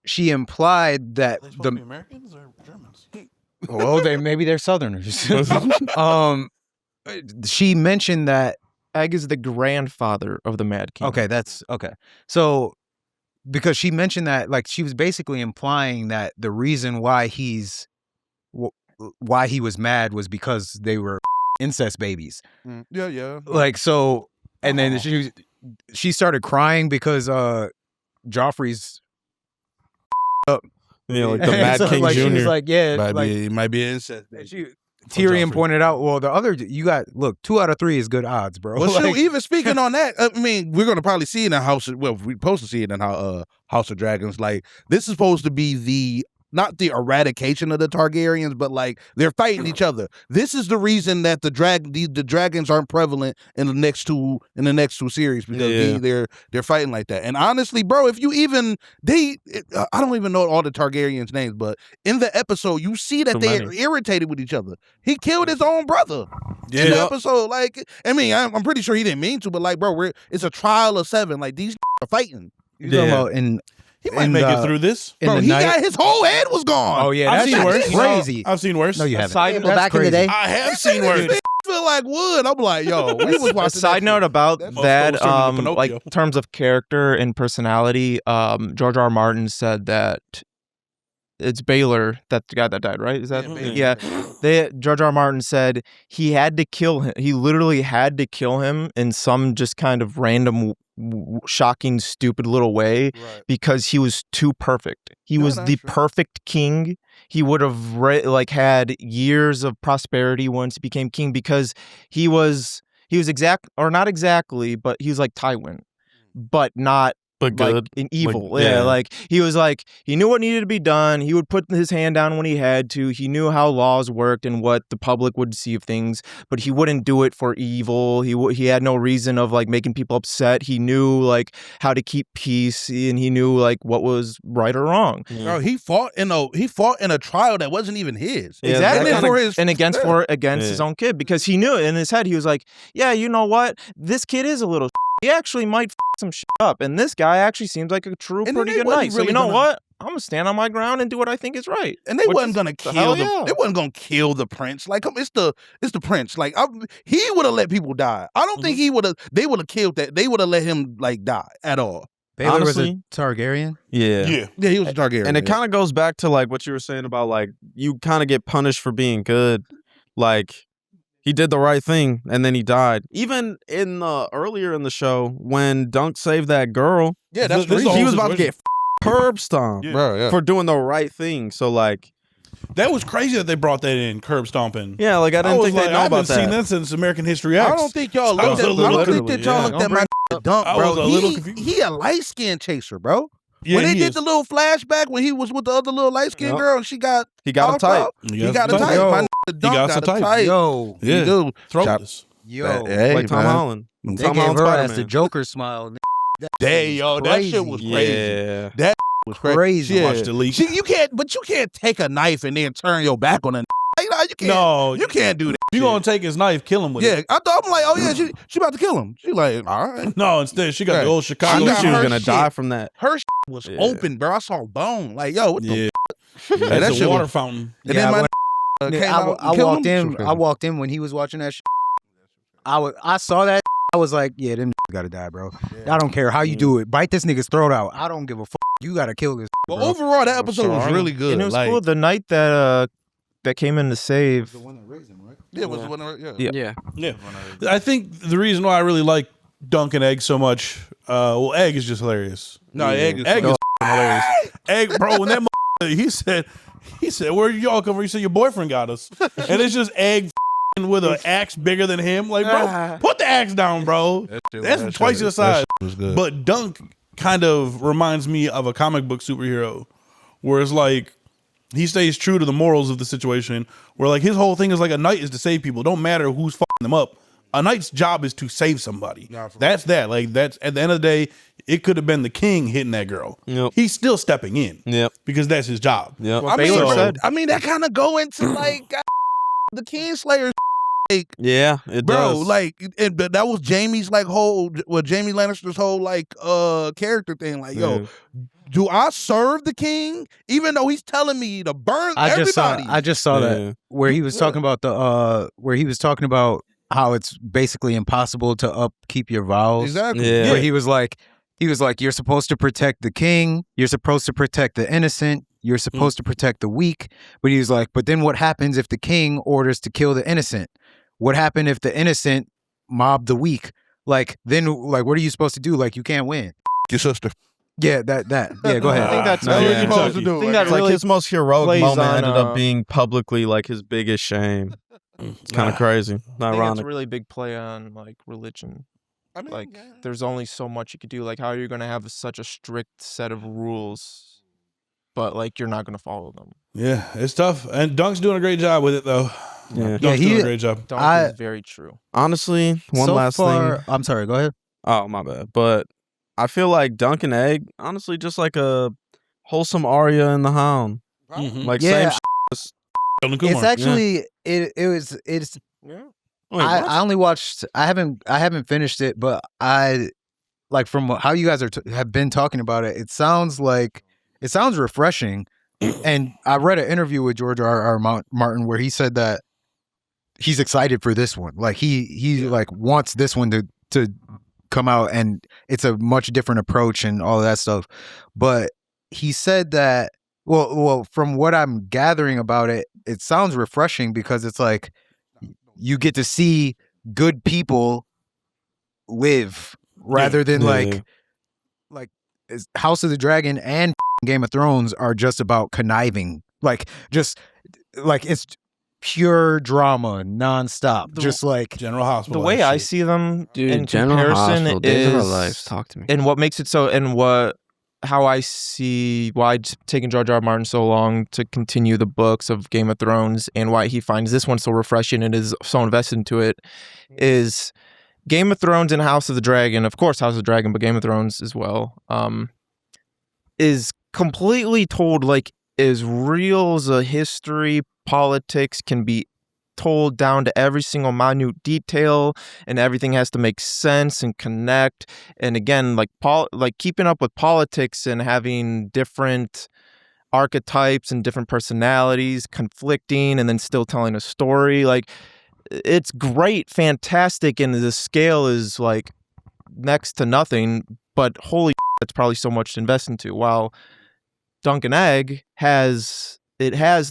she implied that the Americans or Germans? well, maybe they're Southerners. She mentioned that. Egg is the grandfather of the Mad King. Okay, that's okay. So, because she mentioned that, like, she was basically implying that the reason why he was mad was because they were incest babies. Yeah. Like, so, and then she started crying because Joffrey's up. Yeah, like the Mad So, King like, Jr. She was like, yeah, It might be an incest. Tyrion pointed out, well, the other, you got, look, 2 out of 3 is good odds, bro. Well, Like, shoot, even speaking on that, I mean, we're going to probably see it in House of, well, we're supposed to see it in House of Dragons. Like, this is supposed to be not the eradication of the Targaryens, but like they're fighting each other. This is the reason that the dragons aren't prevalent in the next two series, because they're fighting like that. And honestly, bro, if you even I don't even know all the Targaryens' names, but in the episode you see that they're irritated with each other. He killed his own brother in the episode. Like, I mean, I'm pretty sure he didn't mean to, but like, bro, it's a trial of 7. Like, these are fighting. You talking about he might make it through this. Bro, got his whole head was gone. Oh yeah, I've seen worse. Crazy. I've seen worse. No, you haven't. Side note, back in the day. I have seen worse. Feel like wood. I'm like, yo, we was watching. A side note about that, like Pinocchio. terms of character and personality, George R. Martin said that it's Baylor, that the guy that died, right? Is that George R. Martin said he had to kill him. He literally had to kill him in some just kind of random, shocking, stupid little way, because he was too perfect. He was the perfect king. He would have had years of prosperity once he became king, because he was not exactly, but he was like Tywin, but not. But like good. an evil. Like, yeah, like he was like, he knew what needed to be done. He would put his hand down when he had to. He knew how laws worked and what the public would see of things, but he wouldn't do it for evil. He had no reason of like making people upset. He knew like how to keep peace, and he knew like what was right or wrong. Bro, he fought in a trial that wasn't even his. Exactly. And against his own kid, because he knew in his head, he was like, yeah, you know what? This kid is a little he actually might some shit up, and this guy actually seems like a pretty good knight. So you know what? I'm gonna stand on my ground and do what I think is right. And they wasn't gonna kill They wasn't gonna kill the prince. Like, it's the prince. Like, he would have let people die. I don't think they would have killed that. They would have let him like die at all. Baylor was a Targaryen. Yeah, he was a Targaryen. And it kind of goes back to like what you were saying about like you kind of get punished for being good. Like, he did the right thing, and then he died. Even in earlier in the show, when Dunk saved that girl, that's he was about to get curb stomped for doing the right thing. So like, that was crazy that they brought that in, curb stomping. Yeah, like I didn't think they know about that. I haven't seen that since American History X. I don't think y'all looked at my Dunk, bro. He a light skin chaser, bro. Yeah, when they did the little flashback when he was with the other little light skinned girl, and he got him tight. He got him tight. My Dunk got him tight. Yo, yeah, throatless. Yo, like Tom Holland. They gave her ass the Joker smile. That shit was crazy. Yeah. That was crazy. Watch the leak. See, you can't take a knife and then turn your back on a. You can't. No, you can't do that. You gonna take his knife, kill him with it? Yeah, I'm like, oh yeah, she about to kill him. She like, all right. No, instead she got the old Chicago. She was gonna die from that. Her was open, bro. I saw bone. Like, yo, what the? That's a water fountain. And then I walked in when he was watching that. I saw that. I was like, yeah, them gotta die, bro. I don't care how you do it. Bite this nigga's throat out. I don't give a fuck. You gotta kill this. But overall, that episode was really good. And it was cool. The night that came in to save. The one that raised him, right? Yeah, it was the one that Yeah. I think the reason why I really like Dunk and Egg so much, Egg is just hilarious. No, Egg is hilarious. Egg, bro, when that he said He said, "Where y'all come from?" He said, "Your boyfriend got us," and it's just egg with an axe bigger than him. Like, bro, put the axe down, bro. That's twice your size. But Dunk kind of reminds me of a comic book superhero, where it's like he stays true to the morals of the situation. Where like his whole thing is like a knight is to save people. Don't matter who's fucking them up. A knight's job is to save somebody. That's that. Like that's at the end of the day, it could have been the king hitting that girl. Yep. He's still stepping in. Yep. Because that's his job. Yep. What Baylor said. I mean, that kind of go into like the Kingslayer. Like, Yeah, it bro, does. like, but that was Jamie's like whole, Jamie Lannister's whole like character thing. Like, yo, do I serve the king even though he's telling me to burn everybody? I just saw that where he was talking about how it's basically impossible to upkeep your vows. Exactly. Yeah. Where he was like, you're supposed to protect the king, you're supposed to protect the innocent, you're supposed to protect the weak. But he was like, but then what happens if the king orders to kill the innocent? What happened if the innocent mob the weak? Like, then, like, what are you supposed to do? Like, you can't win. Your sister. Yeah, that. Yeah, go ahead. I think that's No, what yeah. you're supposed to do. I think that It's like really his most heroic plays moment on, ended up being publicly like his biggest shame. It's kind of crazy. I think that's Ironic. a really big play on like religion. I mean, Like, there's only so much you could do. Like, how are you going to have such a strict set of rules, but like you're not going to follow them? Yeah, it's tough. And Dunk's doing a great job with it, though. Yeah. Dunk's doing a great job. Dunk is very true. Honestly, one So last far, thing. I'm sorry, go ahead. Oh, my bad. But I feel like Dunk and Egg, honestly, just like a wholesome Arya and the Hound. Mhm. Like, Yeah. same Sheldon Kumar. It's actually it's Yeah. I only watched. I haven't finished it, but I like from how you guys have been talking about it. It sounds refreshing. And I read an interview with George R. Martin where he said that he's excited for this one. Like he like wants this one to come out, and it's a much different approach and all of that stuff. But he said that well, from what I'm gathering about it, it sounds refreshing because it's like you get to see good people live rather than like House of the Dragon and Game of Thrones are just about conniving. Like it's pure drama nonstop. Just like General Hospital. The way I see them Dude, in General comparison Hospital, Days of Our is Lives. Talk to me. and what makes it so, and how I see why it's taken George R. R. Martin so long to continue the books of Game of Thrones, and why he finds this one so refreshing and is so invested into it, is Game of Thrones and House of the Dragon, of course House of the Dragon, but Game of Thrones as well, is completely told like as real as a history, politics can be told down to every single minute detail, and everything has to make sense and connect. And again, like keeping up with politics and having different archetypes and different personalities conflicting and then still telling a story. Like, it's great, fantastic, and the scale is like next to nothing, but holy it's probably so much to invest into. While Dunk and Egg has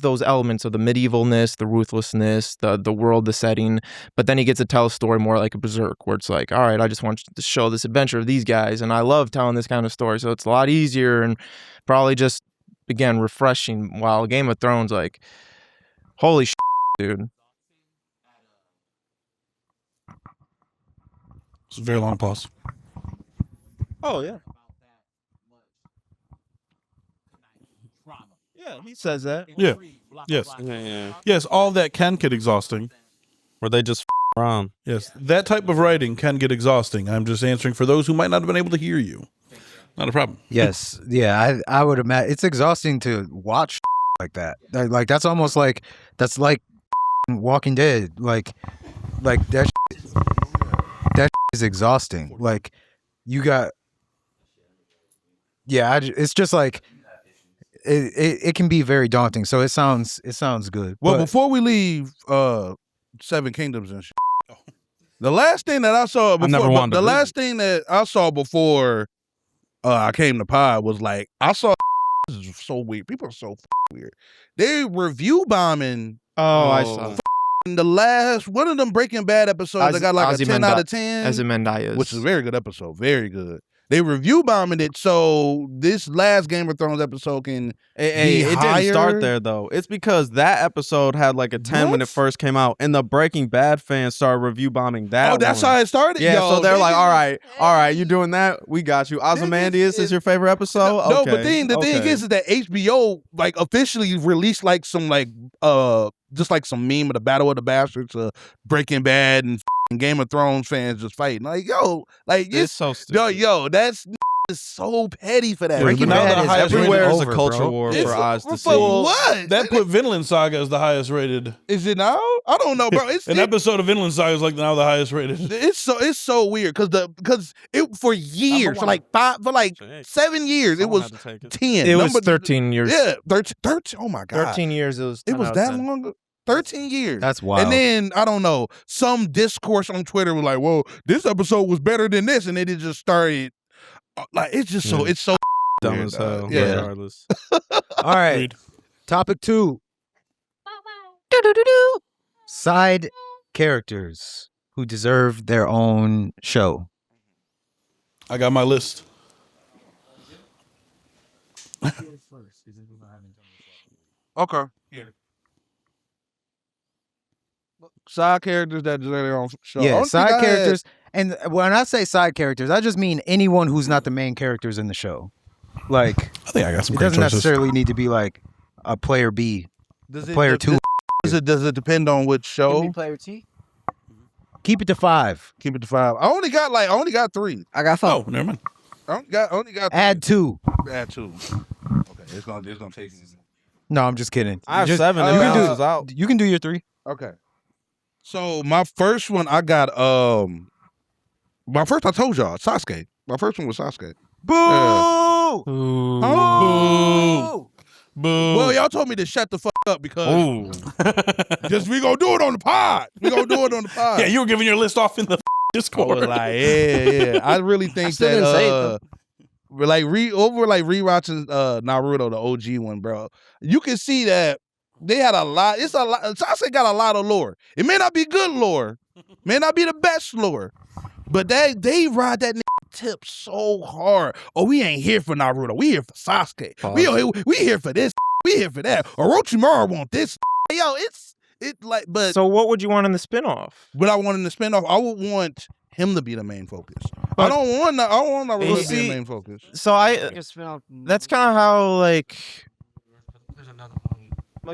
those elements of the medievalness, the ruthlessness, the world, the setting, but then he gets to tell a story more like a Berserk, where it's like, all right, I just want to show this adventure of these guys, and I love telling this kind of story, so it's a lot easier and probably just, again, refreshing. While Game of Thrones, like, holy dude. It's a very long pause. Oh, yeah. Yeah, he says that. Yeah. Yes. Yeah. Yes, all that can get exhausting. Where they just around. Yes, that type of writing can get exhausting. I'm just answering for those who might not have been able to hear you. Not a problem. yes, yeah, I would imagine it's exhausting to watch like that. Like that's almost like Walking Dead. Like that is exhausting. Like you got it's just like it can be very daunting. So it sounds good. Well, But- before we leave Seven Kingdoms and shit, the last thing that I saw before, never wanted to visit. last thing that I saw before I came to Pod was like, I saw this is so weird. People are so weird. They review bombing Oh, I saw. in the last one of them Breaking Bad episodes. That got like a 10 out of 10, Ozymandias. which is a very good episode. Very good. They review bombing it, so this last Game of Thrones episode can It didn't start there though. It's because that episode had like a 10 when it first came out, and the Breaking Bad fans started review bombing that. Oh, that's how it started. Yeah, Yo, so they're like, all right, you doing that? We got you. Ozymandias is your favorite episode? No, Okay, but the thing is that HBO like officially released like some like just like some meme of the Battle of the Bastards, Breaking Bad and Game of Thrones fans just fighting. Like, yo, like it's so stupid. yo, that's is so petty for that. Breaking but now Bad the is highest Everywhere is over, a culture bro. war It's for eyes to for see. what? That put Vinland Saga as the highest rated. Is it now? I don't know, bro. It's An episode of Vinland Saga is like now the highest rated. It's so weird because it for years for like 7 years it was 10. It was 13 years. Yeah, 13. Oh my god, 13 years. It was. It 10 was out of that 10. long. 13 years. That's wild. And then I don't know, some discourse on Twitter was like, "Whoa, this episode was better than this," and then it just started. Like it's just so it's so Dumb weird, as hell. dog. Yeah. Regardless. All right. Topic 2. Side characters who deserve their own show. I got my list. Okay. Yeah. Side characters that deserve their own show. Yeah, Only side thing I had- characters. And when I say side characters, I just mean anyone who's not the main characters in the show. Like, I think I got some it great doesn't choices. necessarily need to be like a player B, Does player 2. Does it depend on which show? Player T. Keep it to 5. Keep it to 5. I only got 3. I got 5. Oh, never mind. I only got 3. Add 2. Add 2. Okay, it's gonna take me. No, I'm just kidding. I have Just- 7. you It can balances do, out. you can do your 3. Okay. So my first one, I got my first I told y'all Sasuke. My first one was Sasuke. Boo! Yeah. Boo. Boo. Well, y'all told me to shut the fuck up because Ooh. just we gonna do it on the pod. We gonna do it on the pod. Yeah, you were giving your list off in the I Discord. was like, yeah. I really think still that didn't say it, though. we're like rewatching Naruto, the OG one, bro. You can see that they had a lot. It's a lot. Sasuke got a lot of lore. It may not be good lore, may not be the best lore, but they ride that tip so hard. Oh, we ain't here for Naruto. We here for Sasuke. We here for this. We here for that. Orochimaru want this. Yo, it's like, but So what would you want in the spinoff? what I want in the spinoff, I would want him to be the main focus. I don't want Naruto to be the See- main focus. So that's kind of how like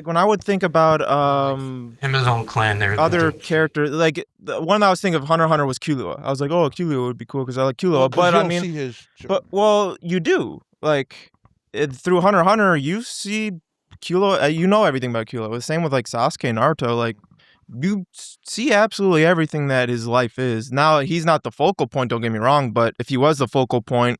when I would think about him and his own clan there. other characters, like the one I was thinking of Hunter x Hunter was Killua. I was like, oh, Killua would be cool because I like Killua. But I mean, well, you do like through Hunter x Hunter, you see Killua. You know everything about Killua. The same with like Sasuke and Naruto. Like you see absolutely everything that his life is. Now he's not the focal point. Don't get me wrong, but if he was the focal point,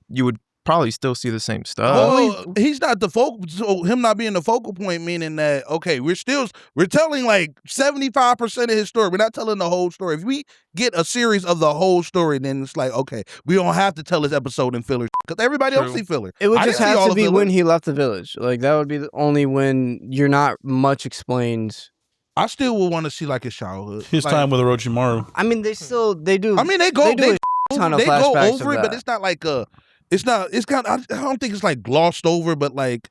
you would probably still see the same stuff. Well, he's not the focal. So him not being the focal point, meaning that okay, we're telling like 75% of his story. We're not telling the whole story. If we get a series of the whole story, then it's like okay, we don't have to tell this episode in filler because everybody else see filler. It would I just didn't see have all to the be filler. when he left the village. Like that would be the only when you're not much explained. I still would want to see like his childhood, His like, time with Orochimaru. I mean, they do. I mean, they go do they a ton of they go flashbacks over of it, but that. it's not like it's kind of, I don't think it's like glossed over, but like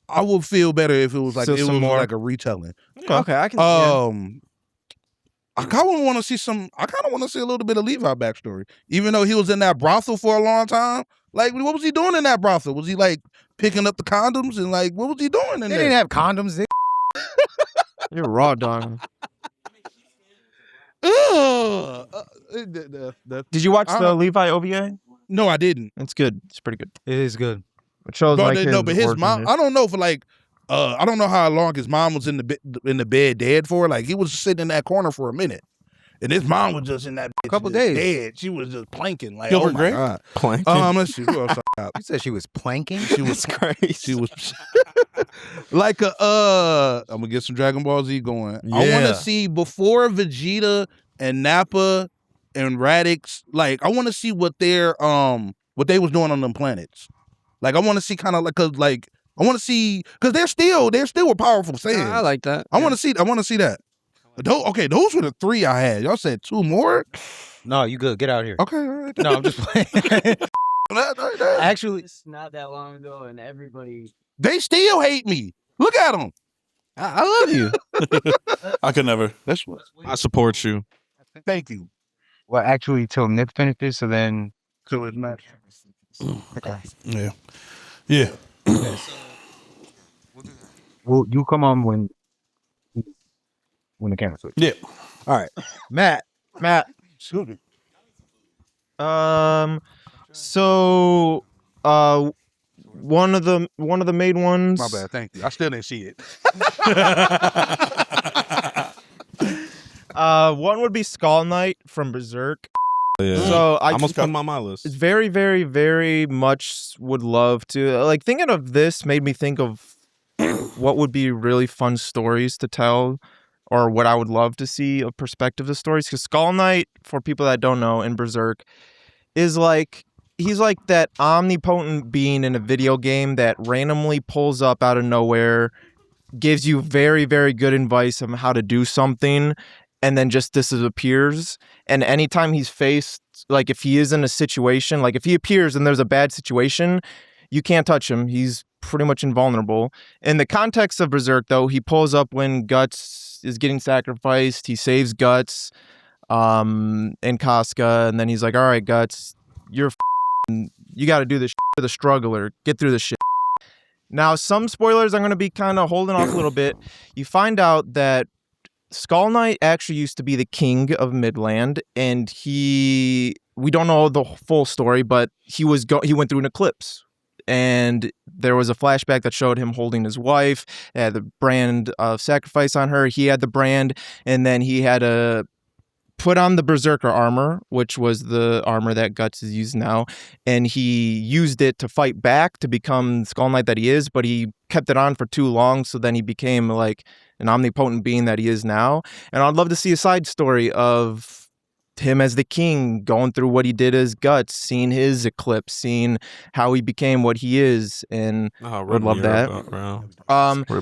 I would feel better if it was like So it was some more. like a retelling. Okay, I can. I kind of want to see a little bit of Levi backstory, even though he was in that brothel for a long time. Like, what was he doing in that brothel? Was he like picking up the condoms and like what was he doing in They there? didn't have condoms. You're raw, dog. Did you watch I the don't- Levi OVA? No, I didn't. It's good. It's pretty good. It is good. It shows But like no, but his work in mom. it. I don't know for like. I don't know how long his mom was in the bed dead for. Like he was sitting in that corner for a minute, and his mom was just in that bitch Couple just days. dead. She was just planking. Like Gilbert oh my Grape? god. Planking. Let's see who else I got. You said she was planking? She was crazy. She was like I'm gonna get some Dragon Ball Z going. I want Yeah. to see before Vegeta and Nappa and Radix. Like I want to see what they was doing on them planets. Like I want to see kind of like I want to see because they're still a powerful Saiyans. I like that. I want to see that. Those were the 3 I had. Y'all said 2 more. No, you good. Get out of here. Okay, all right. No, I'm just playing. Actually, It's not that long ago, and everybody. They still hate me. Look at them. I love you. I could never. That's what. I support you. Thank you. well, actually, till Nick finishes, so then So it's not. okay. Yeah. Yeah. Well, you come on when the camera switches. Yeah. All right, Matt. Excuse me. So, one of the main ones. My bad. Thank you. I still didn't see it. One would be Skull Knight from Berserk. Yeah. So I almost put him on my list. It's very, very, very much would love to. Like, thinking of this made me think of what would be really fun stories to tell, or what I would love to see of perspective of stories. Because Skull Knight, for people that don't know, in Berserk, is like, he's like that omnipotent being in a video game that randomly pulls up out of nowhere, gives you very, very good advice on how to do something, and then just disappears. And anytime he's faced, like, if he is in a situation, like if he appears and there's a bad situation, you can't touch him. He's pretty much invulnerable. In the context of Berserk, though, he pulls up when Guts is getting sacrificed. He saves Guts and Casca, and then he's like, all right, Guts, you got to do this for the struggler. Get through this shit. Now, some spoilers I'm going to be kind of holding off a little bit. You find out that Skull Knight actually used to be the king of Midland, and we don't know the full story, but he went through an eclipse, and there was a flashback that showed him holding his wife, had the brand of sacrifice on her. He had the brand, and then he had to put on the Berserker armor, which was the armor that Guts is using now, and he used it to fight back to become Skull Knight that he is, but he kept it on for too long, so then he became like an omnipotent being that he is now. And I'd love to see a side story of him as the king, going through what he did as Guts, seeing his eclipse, seeing how he became what he is, and would love that.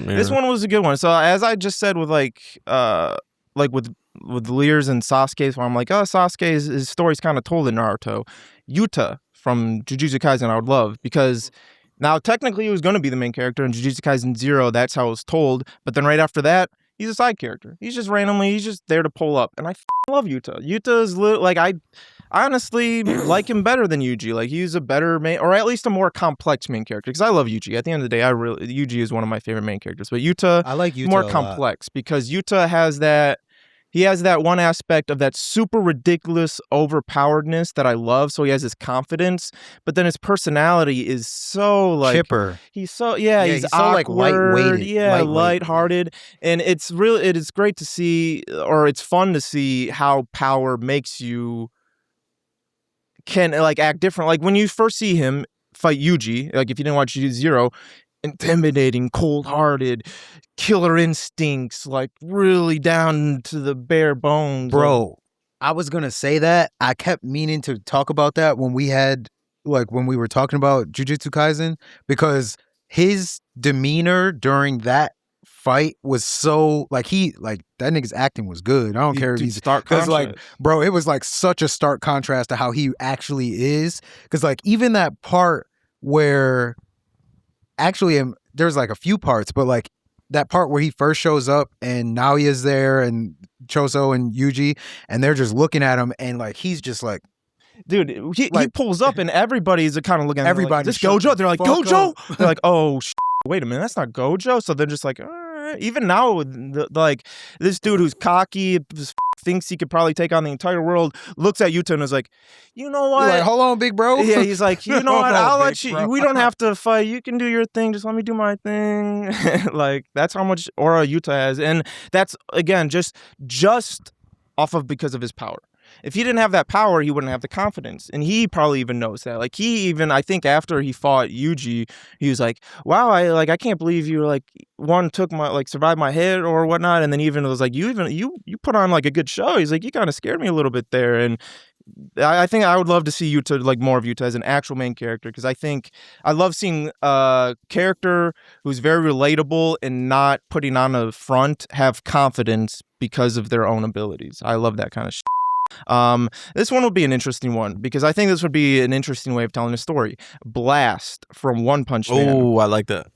This one was a good one. So as I just said with with Lear's and Sasuke's, where I'm like, oh, Sasuke's his story's kind of told in Naruto. Yuta from Jujutsu Kaisen I would love, because now technically he was going to be the main character in Jujutsu Kaisen 0, that's how it was told, but then right after that, he's a side character. He's just there to pull up, and I love Yuta. Yuta is I honestly like him better than Yuji. Like, he's a better main, or at least a more complex main character, because I love Yuji. At the end of the day, Yuji is one of my favorite main characters, but Yuta, I like Yuta more a complex, because Yuta has that. He has that one aspect of that super ridiculous overpoweredness that I love. So he has his confidence, but then his personality is so like chipper. He's so he's so awkward, like lightweighted, lighthearted, and it is great to see, or it's fun to see how power makes you can like act different. Like when you first see him fight Yuji, like if you didn't watch Yuji 0, intimidating, cold-hearted, killer instincts, like really down to the bare bones. Bro, I was gonna say that. I kept meaning to talk about that when we were talking about Jujutsu Kaisen, because his demeanor during that fight was so that nigga's acting was good. I don't care if he's stark because contrast. bro, it was like such a stark contrast to how he actually is. Because like even that part where actually there's like a few parts, but like that part where he first shows up and Naoya's there and Choso and Yuji, and they're just looking at him, and like he's just like, dude, he pulls up and everybody's kind of looking at him everybody, like, this Gojo? They're like, Gojo? They're like, oh, wait a minute, that's not Gojo. So they're just like, all right. Even now, like this dude who's cocky, thinks he could probably take on the entire world, looks at Yuta and is like, you know what? Like, hold on, big bro. Yeah, he's like, you know what? I'll let you. Bro. We don't have to fight. You can do your thing. Just let me do my thing. Like, that's how much aura Yuta has, and that's again just off of because of his power. If he didn't have that power, he wouldn't have the confidence, and he probably even knows that. Like, I think after he fought Yuji, he was like, wow, I can't believe you took my survived my hit or whatnot, and then even was like, you put on like a good show. He's like, you kind of scared me a little bit there, and I think I would love to see Yuta, like more of Yuta as an actual main character, because I think I love seeing a character who's very relatable and not putting on a front have confidence because of their own abilities. I love that kind of shit. This one would be an interesting one because I think this would be an interesting way of telling a story. Blast from One Punch Man. Oh, I like that.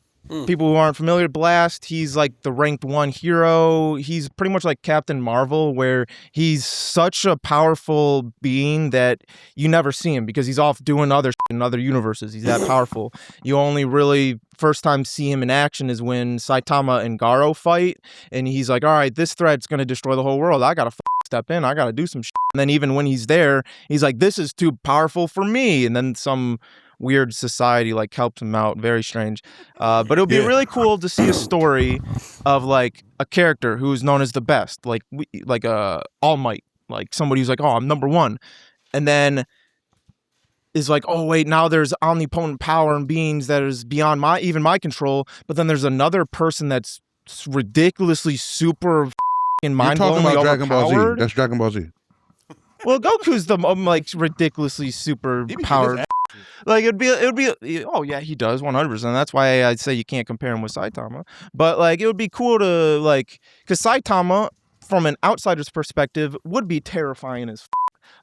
People who aren't familiar, Blast, he's like the ranked 1 hero. He's pretty much like Captain Marvel, where he's such a powerful being that you never see him because he's off doing other shit in other universes. He's that powerful. You only really first time see him in action is when Saitama and Garo fight, and he's like, all right, this threat's going to destroy the whole world. I got to step in. I got to do some shit. And then even when he's there, he's like, this is too powerful for me. And then some weird society like helps him out. Very strange. But it would be really cool to see a story of like a character who's known as the best, like All Might, like somebody who's like, oh, I'm number 1, and then is like, oh wait, now there's omnipotent power and beings that is beyond my control. But then there's another person that's ridiculously super mind-blowingly You're talking about Dragon Ball Z. overpowered. That's Dragon Ball Z. Well, Goku's the like ridiculously super powered. Like it would be. Oh yeah, he does 100%. That's why I say you can't compare him with Saitama. But like it would be cool to like, because Saitama, from an outsider's perspective, would be terrifying as.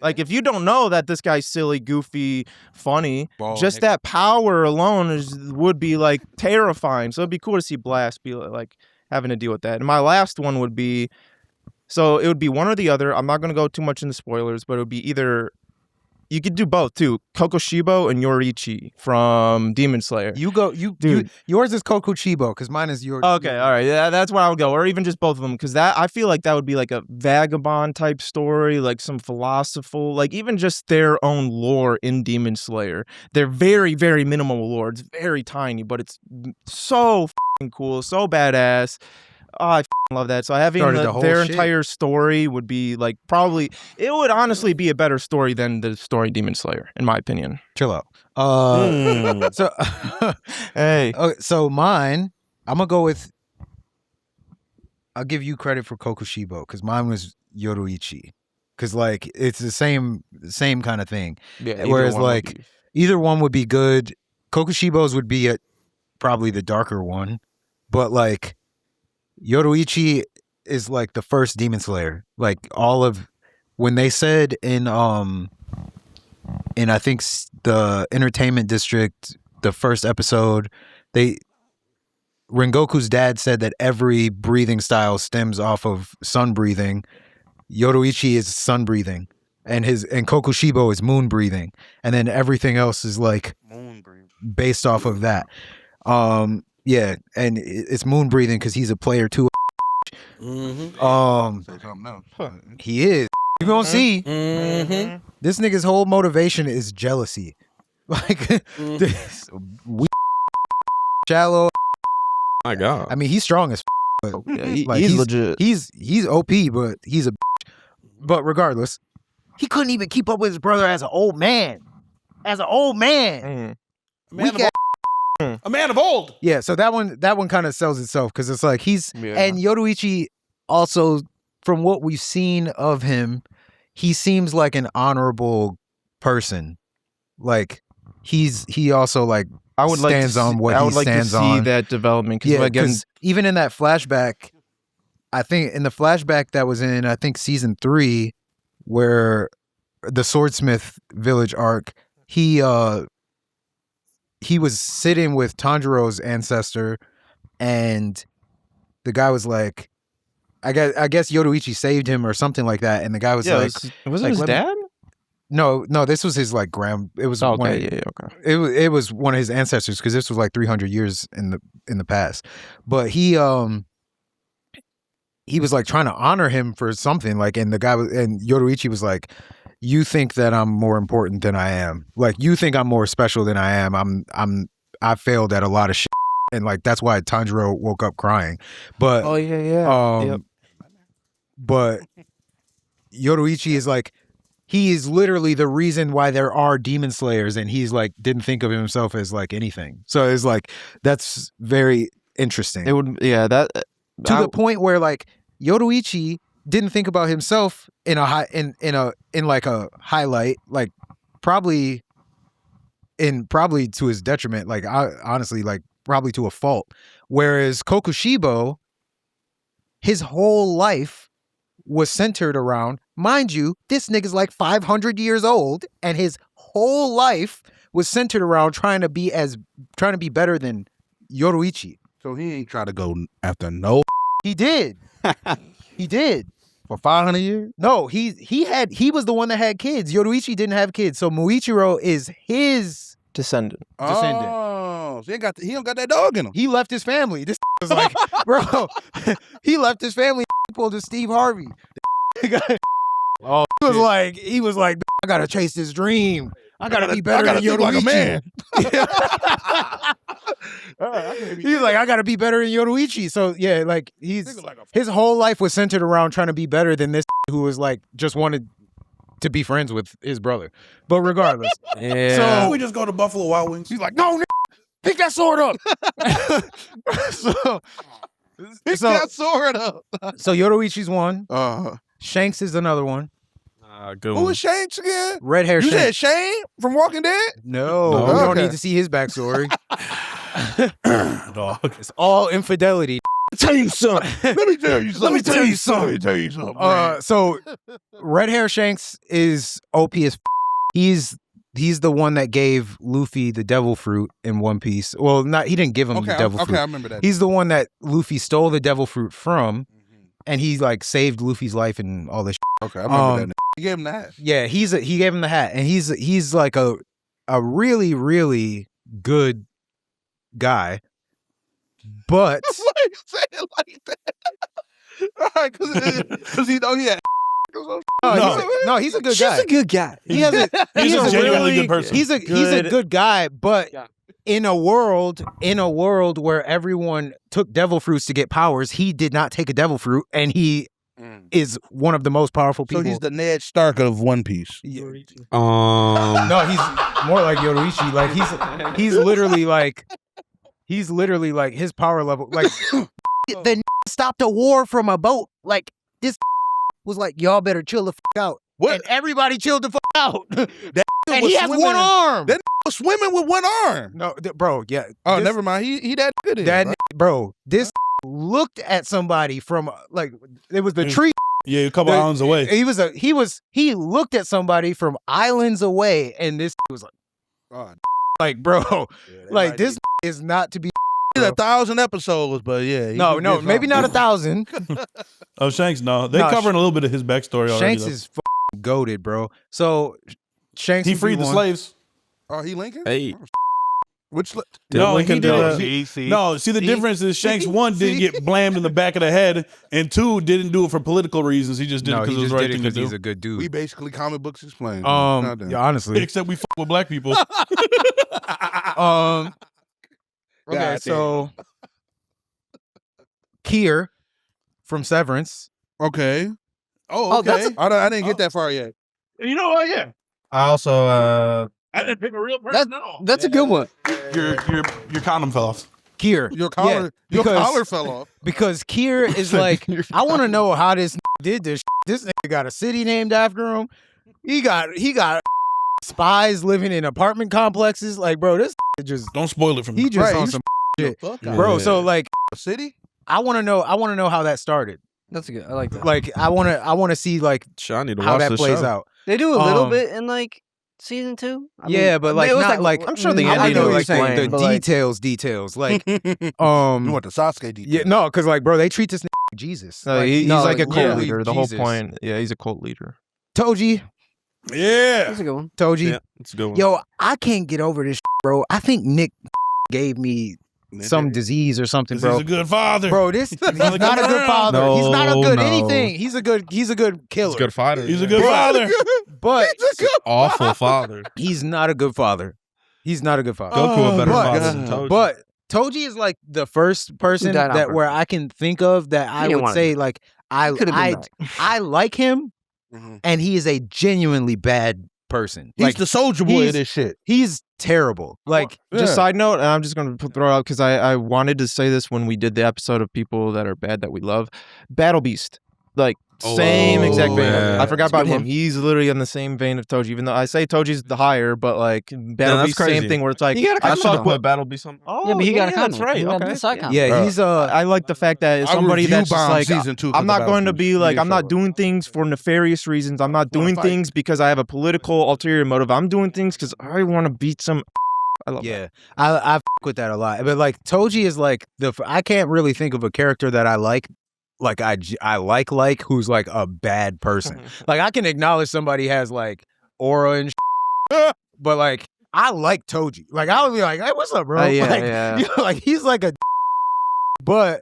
Like if you don't know that this guy's silly, goofy, funny, just that power alone would be like terrifying. So it'd be cool to see Blast be like having to deal with that. And my last one would be. So it would be one or the other. I'm not going to go too much into spoilers, but it would be either. You could do both too. Kokushibo and Yoriichi from Demon Slayer. Dude. Yours is Kokushibo because mine is yours. Okay, all right. Yeah, that's where I would go. Or even just both of them, because that I feel like that would be like a vagabond type story, like some philosophical, like even just their own lore in Demon Slayer. They're very, very minimal lore. It's very tiny, but it's so f***ing cool, so badass. Oh, I love that. So having their entire story would be like probably it would honestly be a better story than the story Demon Slayer, in my opinion. Chill out. So hey, okay, so mine, I'm gonna go with. I'll give you credit for Kokushibo because mine was Yoriichi, because like it's the same kind of thing. Yeah. Whereas like either one would be good. Kokushibo's would be probably the darker one, but like. Yoriichi is like the first Demon Slayer. Like all of when they said in I think the Entertainment District, the first episode, Rengoku's dad said that every breathing style stems off of sun breathing. Yoriichi is sun breathing, and Kokushibo is moon breathing, and then everything else is like moon breathing based off of that. Yeah, and it's moon breathing because he's a player too. He is. You gonna see. This nigga's whole motivation is jealousy. Like this shallow. My God. I mean, he's strong as. But yeah, like, he's legit. He's OP, but he's a. But regardless, he couldn't even keep up with his brother as an old man. A man of old. Yeah, so that one kind of sells itself because it's like and Yoriichi also, from what we've seen of him, he seems like an honorable person. Like he also like stands on what he stands on. I would like to see that development because even in that flashback, I think in the flashback that was in season 3, where the Swordsmith Village arc, he was sitting with Tanjiro's ancestor, and the guy was like, I guess Yoriichi saved him or something like that, and the guy was like, was it his dad? No, this was his like it was okay. It was one of his ancestors because this was like 300 years in the past, but he was like trying to honor him for something, like, and Yoriichi was like, you think that I'm more important than I am. Like, you think I'm more special than I am. I failed at a lot of shit. And like, that's why Tanjiro woke up crying. But, Yep. But Yoriichi is like, he is literally the reason why there are demon slayers. And he's like, didn't think of himself as like anything. So it's like, that's very interesting. It would, yeah, that. To the point where like, Yoriichi didn't think about himself in like a highlight, like probably to his detriment, like honestly, like probably to a fault. Whereas Kokushibo, his whole life was centered around Mind you, this nigga's like 500 years old, and his whole life was centered around trying to be better than Yoruichi. So he ain't try to go after no. He did. He did. For 500 years? No, he was the one that had kids. Yoruichi didn't have kids, so Muichiro is his Descendant. Oh, so he don't got that dog in him. He left his family. This was like, bro, he left his family. Pulled a Steve Harvey. Oh, he was like, I gotta chase this dream. I gotta be better than Yoruichi. Like a man. He's like, I gotta be better than Yoruichi. So yeah, like his whole life was centered around trying to be better than this who was like just wanted to be friends with his brother. But regardless, So we just go to Buffalo Wild Wings. he's like, no, pick that sword up. Pick that sword up. So Yoruichi's one. Uh-huh. Shanks is another one. Good Who one. was Shanks again? Red hair You Shanks. said Shane from Walking Dead? No, No. we don't Okay. need to see his backstory. Dog. It's all infidelity. Tell you something. Let me tell you something. Let me tell you something. So red hair Shanks is OP as He's the one that gave Luffy the devil fruit in One Piece. Well, he didn't give him the devil fruit. Okay, I remember that. He's the one that Luffy stole the devil fruit from, and he like saved Luffy's life and all this. Okay, I remember that. You gave him that. Yeah, he gave him the hat, and he's like a really really good guy, but Why you say it like that? All right, because he had. he's a good guy. She's a good guy. He has He's a genuinely good person. He's a good guy, but in a world where everyone took devil fruits to get powers, he did not take a devil fruit, and he is one of the most powerful people. So he's the Ned Stark of One Piece. No, he's more like Yoruichi. Like he's literally like his power level. Like the stopped a war from a boat. Like this was like, y'all better chill the out. What? And everybody chilled the out. That and was he has swimming- one arm. That was swimming with one arm. No, bro, yeah. Oh, never mind. He that good. Bro, this looked at somebody from like it was the tree. Yeah, a couple islands away. He looked at somebody from islands away, and this was like, God. like, bro, Yeah, like this is not to be. 1,000 episodes, but yeah. No, maybe not 1,000. Oh, Shanks, no. They No, covering a little bit of his backstory already. Shanks though. is goated, bro. So Shanks, He would freed be the one. slaves. Oh, he Lincoln? Hey. Which No, Lincoln he do did. that? No, see the difference is Shanks one didn't get blammed in the back of the head, and two didn't do it for political reasons. He just did it because it was the right thing to do. he's a good dude. we basically comic books explained. Yeah, honestly. Except we fuck with black people. Okay, God so Kier from Severance. Okay. Oh, Okay. that's I didn't get that far yet. You know what? Yeah, I also I didn't pick a real person. That's a good one. Your condom fell off. Kier. Your collar, your because- collar fell off. Because Kier is like, I want to know how this did this. This nigga got a city named after him. He got spies living in apartment complexes. Like, bro, this just Don't spoil it for me. he just Right, on you some Shit. bro. So like, City? I want to know how that started. That's good. I like that. Like, I want to see like I need to how watch that this plays show. out. They do a little Um, bit in like season 2. Yeah, but like it was not like I'm sure the I ending know was like saying, the but, like, details. Like, You want the Sasuke detail? yeah, no, because like, bro, they treat this nigga like Jesus. No, Like, he's like a cult yeah. leader. The Jesus. whole point. Yeah, he's a cult leader. Toji, Yeah. That's a good one. Toji. Yeah, it's a good one. Yo, I can't get over this, bro. I think Nick gave me some disease or something, This bro. is a good father. Bro, he's not a coming good around. father. He's not a No, good no. anything. He's a good killer. He's a good fighter. He's a good father. But awful father. he's not a good father. He's not a good father. Goku a better but- father than Toji. But Toji is like the first person died on that where purpose. I can think of that I didn't would wanna say like Could've been I like him, Mhm. and he is a genuinely bad person. He's Like the soldier boy he's- of this shit. he's terrible. Like Just side note, and I'm just going to throw it out because I wanted to say this when we did the episode of people that are bad that we love. Battle Beast. like same exact vein. yeah. I forgot It's a about good him. one. He's literally in the same vein of Toji, even though I say Toji's the higher, but like Battle that's Beast, crazy. same thing where it's like You got a I condom, saw though. put Battle Be something. oh Yeah, but he got a condom. that's right. He got Okay. the side condom. Yeah, Bro. he's I like the fact that I somebody review that's just bombed like season 2 'cause I'm of not Battle going to Beast. be You like need I'm to not show doing things for nefarious reasons. I'm not doing fight. things because I have a political ulterior motive. I'm doing things because I want to beat some. I love that. Yeah, I f- with that a lot. But like Toji is like I can't really think of a character that I like. Like I like who's like a bad person. Like I can acknowledge somebody has like aura and but like I like Toji. Like I would be like, hey, what's up, bro? Yeah, like, yeah. you know, like he's like a but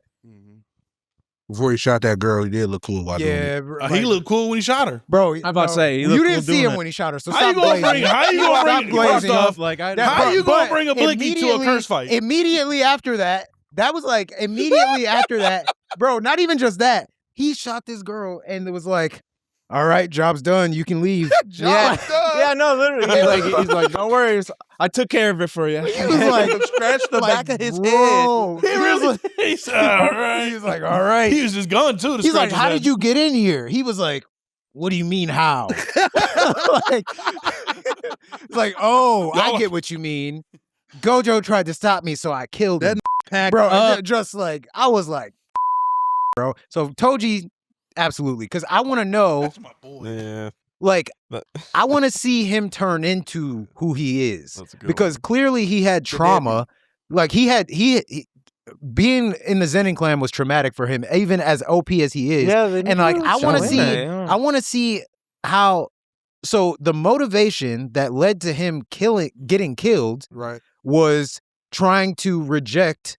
Before he shot that girl, he did look cool while doing it. yeah, bro, He looked cool when he shot her. bro. I'm about to say, he you looked didn't cool see doing him it. when he shot her. So How stop you gonna blazing. bring? How you Stop gonna bring? blazing. First off, Like I That- how you gonna but bring a blinky to a immediately- curse fight? Immediately after that, that was like immediately after that, bro. Not even just that. He shot this girl, and it was like, "All right, job's done. You can leave." Yeah, yeah, no, literally. He's like, no worries, I took care of it for you. He was like, Scratch the like, back of his bro, He really? He said, all right. He's like, "All right." He was just going too. To He's like, scratch his "How head. did you get in here?" He was like, "What do you mean how?" like, it's like, "Oh, I Y'all- get what you mean." Gojo tried to stop me, so I killed him. Packed Bro, up. just like I was like, bro. So Toji, absolutely, because I want to know, That's my boy. Yeah. like, That- I want to see him turn into who he is, That's a good because clearly he had trauma. Like he being in the Zenin clan was traumatic for him, even as OP as he is. Yeah, And like I want to see, I want to see how. So the motivation that led to him getting killed, Right. was trying to reject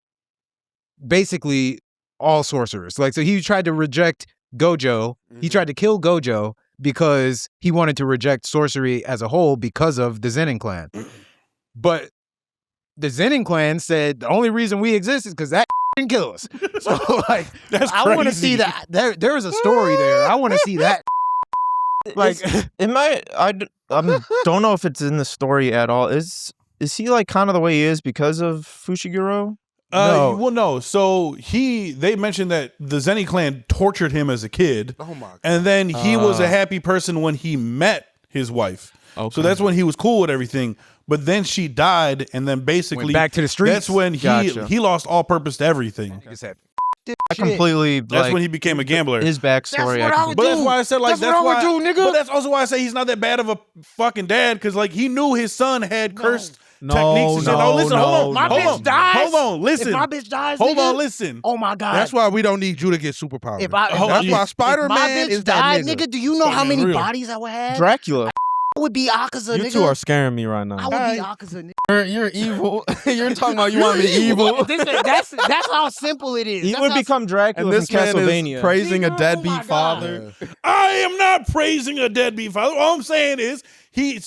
basically all sorcerers. Like, so he tried to reject Gojo. He tried to kill Gojo because he wanted to reject sorcery as a whole because of the Zenin clan. But the Zenin clan said the only reason we exist is because that didn't kill us. So like, That's I want to see crazy. that. There is a story there. I want to see that. Like, don't know if it's in the story at all. Is he like kind of the way he is because of Fushiguro? No. Well, no. So they mentioned that the Zeni clan tortured him as a kid, Oh my God. and then he was a happy person when he met his wife. Okay. So that's when he was cool with everything. But then she died, and then basically went back to the streets. That's when Gotcha. he lost all purpose to everything. Like I said, I completely That's like when he became a gambler. his backstory. That's what I would But that's do. why I said like That's what I would do, nigga. But that's also why I say he's not that bad of a fucking dad, because like he knew his son had cursed techniques and shit. no, Listen, no, hold on, My hold bitch on, dies. hold on, listen, If my bitch dies, hold nigga, on, listen. oh my God. That's why we don't need you to get superpowers. If I, Hold That's on, why if Spider my Man bitch is died, that nigga. nigga, do you know how Spider-Man many real. bodies I would have? Dracula. I would be Akaza, You nigga. two are scaring me right now. I would be Akaza, nigga. You're evil. You're talking about you want to be evil. That's how simple it is. He That's would how become Dracula And this from man Castlevania. is praising Nigga, a oh deadbeat my God. father. I am not praising a deadbeat father. All I'm saying is he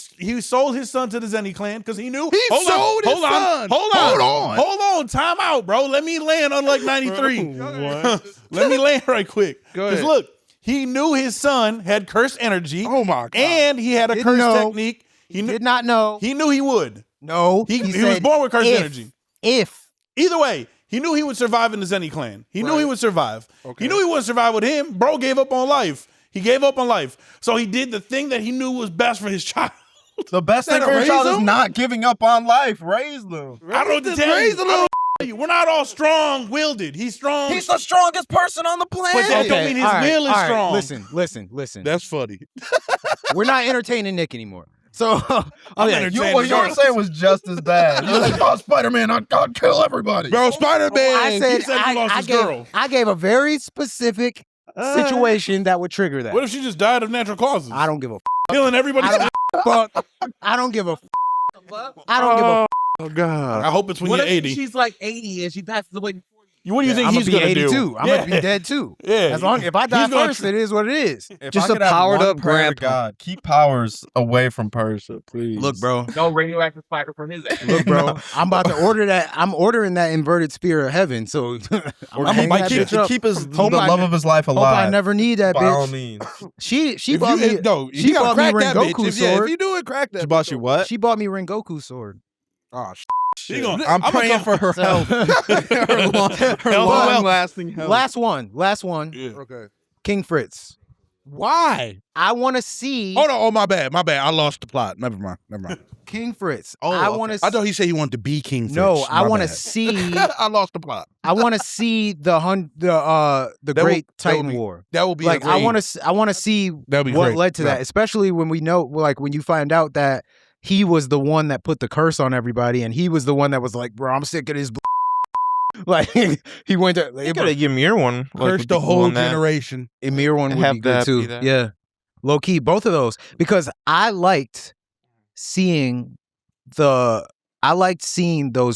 sold his son to the Zeni clan because he knew. He sold his son. Hold on. Time out, bro. Let me land unlike 93. Let me land right quick. Go Because ahead. look, he knew his son had cursed energy. Oh my God. And he had a Didn't cursed know. technique. He knew Did not know. he knew he would. No. He was said born with cursed if- energy. If. Either way, he knew he would survive in the Zeni clan. He knew he Right. would survive. Okay. He knew he wouldn't survive with him. Bro gave up on life. He gave up on life. So he did the thing that he knew was best for his child. The best thing Gotta for your raise child is them? not giving up on life. Raise them. I don't know what to tell Raise you. a little. We're not all strong-willed. He's strong. He's the strongest person on the but planet. that don't mean his all right, will is all right, strong. Listen. That's funny. We're not entertaining Nick anymore. So, I'm okay, entertaining What you were saying was just as bad. You're like, oh, Spider-Man, I'd kill everybody. Bro, Spider Man. I said, said he lost his gave, girl. I gave a very specific situation that would trigger that. What if she just died of natural causes? I don't give a Killing everybody. I don't fuck. I don't give a I don't give a Oh God. I hope it's when What you're if 80. she's like 80 and she passes away before you? What do you think I'm he's gonna be gonna 82. do? I'm gonna be dead too. Yeah. As long if I die He's gonna first, it is what it is. If Just I a could have powered one up prayer to grandpa. God, keep powers away from Persia, please. Look, bro. No radioactive spider from his end. Look, bro. I'm about to order that. I'm ordering that inverted spear of heaven. So I'm gonna bite keep, that bitch up. keep his Hope the I love ne- of his life Hope alive. I never need that by all bitch. means. She If bought you, me. no, she you gotta bought me crack that bitch. Rengoku's If sword. you do it, crack that. She bought bitch you up. what? She bought me Rengoku's sword. Oh, She gonna, I'm I'ma praying come- for her health. her Health. long-lasting health. Last one. Yeah. okay. King Fritz. Why? I want to see. Hold on. Oh, my bad. I lost the plot. Never mind. King Fritz. Oh, I okay. want to. I thought he said he wanted to be King Fritz. No, I My want to bad. see. I lost the plot. I want to see the Great Titan War. That will be like I want to see That'd be what great. led to that, Yeah. especially when we know, like when you find out that he was the one that put the curse on everybody, and he was the one that was like, bro, I'm sick of this. Like he went to. You got a Ymir one. Curse the whole generation. Ymir one would Have be good that too. be that. Yeah, low key, both of those, because I liked seeing those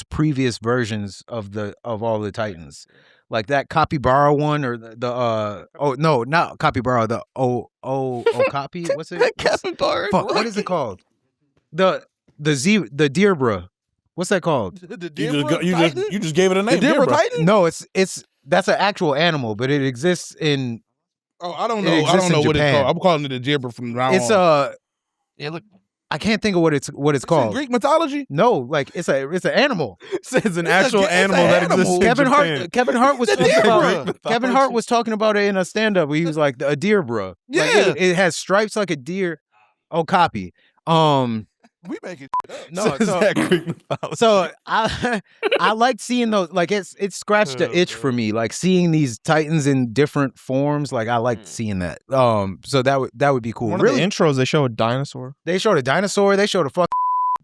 previous versions of all the Titans, like that Capybara one, or not Capybara, the Okapi. What's it? Capybara. Fuck, what is it called? The Deerbra. What's that called? You just gave it a name. The Dibra Dibra. Titan? No, it's that's an actual animal, but it exists in. Oh, I don't It know. I exists don't know in what it's Japan. called. I'm calling it a Dibra from now It's on. Yeah, look. I can't think of what it's called. Greek mythology? No, like it's an animal. It's an actual animal that exists in Kevin Japan. Hart was The talking Deerbra. about. Kevin Hart was talking about it in a stand-up where he was like a deer, bro. Yeah. Like, it has stripes like a deer. Oh, copy. We make it up. No, Is that Greek mythology? so I liked seeing those. Like it scratched the itch for me. Like seeing these Titans in different forms. Like I liked seeing that. So that would be cool. One Really, of the intros, they show a dinosaur. they showed a dinosaur. They showed a fuck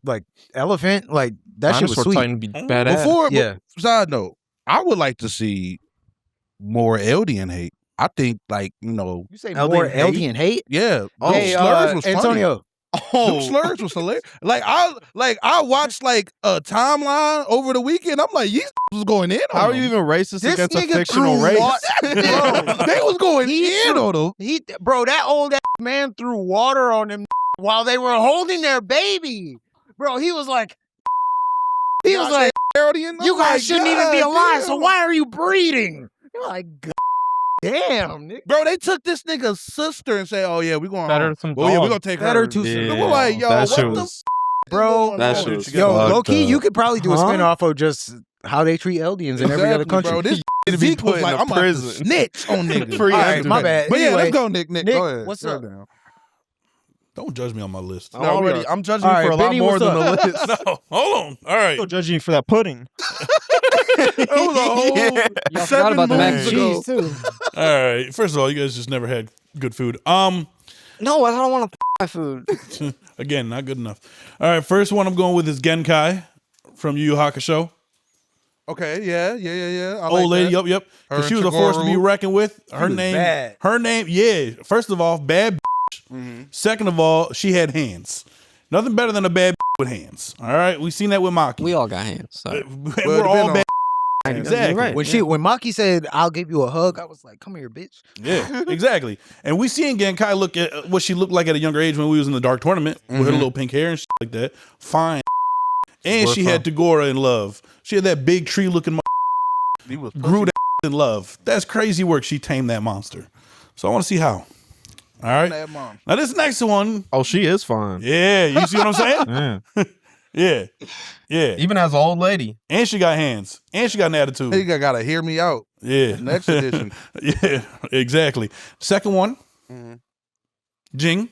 like elephant. Like that shit was Dinosaur sweet. Titan be badass. Yeah. Side note, I would like to see more Eldian hate. I think, like, You say Eldian more hate? Eldian hate? yeah. Oh, Hey, slurs was funny. Antonio. Them slurs was hilarious. I watched like a timeline over the weekend. I'm like, these was going in on How are them. you even racist This against a nigga fictional threw race? Bro, They was going He in threw- on them. That old ass man threw water on them while they were holding their baby. Bro, he was like, Eldian. you I'm guys like, shouldn't even be God alive, so damn. why are you breeding? You're like, God damn, nigga. Bro, they took this nigga's sister and said, "Oh yeah, we going Better home. than some Well, yeah, we dog. gonna take Better her." too soon. We're like, yo, that what shit the was- Bro, That Oh, shit was yo, fucked low key, up. you could probably do a Huh? spinoff of just how they treat Eldians in every other Exactly, country. bro. This to be Zeke put was in like, a I'm about to prison. snitch on niggas. Free All All right, my bad. But yeah, Anyway, let's go, Nick. Nick, Go ahead. what's Go up? down. Don't judge me on my list. I'm judging All you for right, a lot Benny, more what's than the up? list. No, hold on. All right. Still judging you for that pudding. That was a whole Y'all forgot 7 about the mac and moons ago. cheese too. All right. First of all, you guys just never had good food. No, I don't want to my food. Again, not good enough. All right. First one I'm going with is Genkai from Yu Yu Hakusho. Okay, yeah. I Old like lady, that. yep. Her 'Cause she and was a force to be Chigoro. reckoned with. Her was name, bad. yeah. First of all, bad. Second of all, she had hands. Nothing better than a bad with hands. All right, we seen that with Maki. We all got hands. So. We're all bad. on- Exactly. Right. When Maki said, "I'll give you a hug," I was like, "Come here, bitch." Yeah, exactly. And we seen Genkai look at what she looked like at a younger age when we was in the Dark Tournament with her little pink hair and shit like that. Fine. And she had Tagora in love. She had that big tree looking He was grew that in love. That's crazy work. She tamed that monster. So I want to see how. All right. Bad mom. Now this next one. Oh, she is fine. Yeah, you see what I'm saying? Yeah. Yeah. Yeah. Even as an old lady. And she got hands. And she got an attitude. Hey, you gotta hear me out. Yeah. Next edition. Yeah, exactly. Second one. Jing.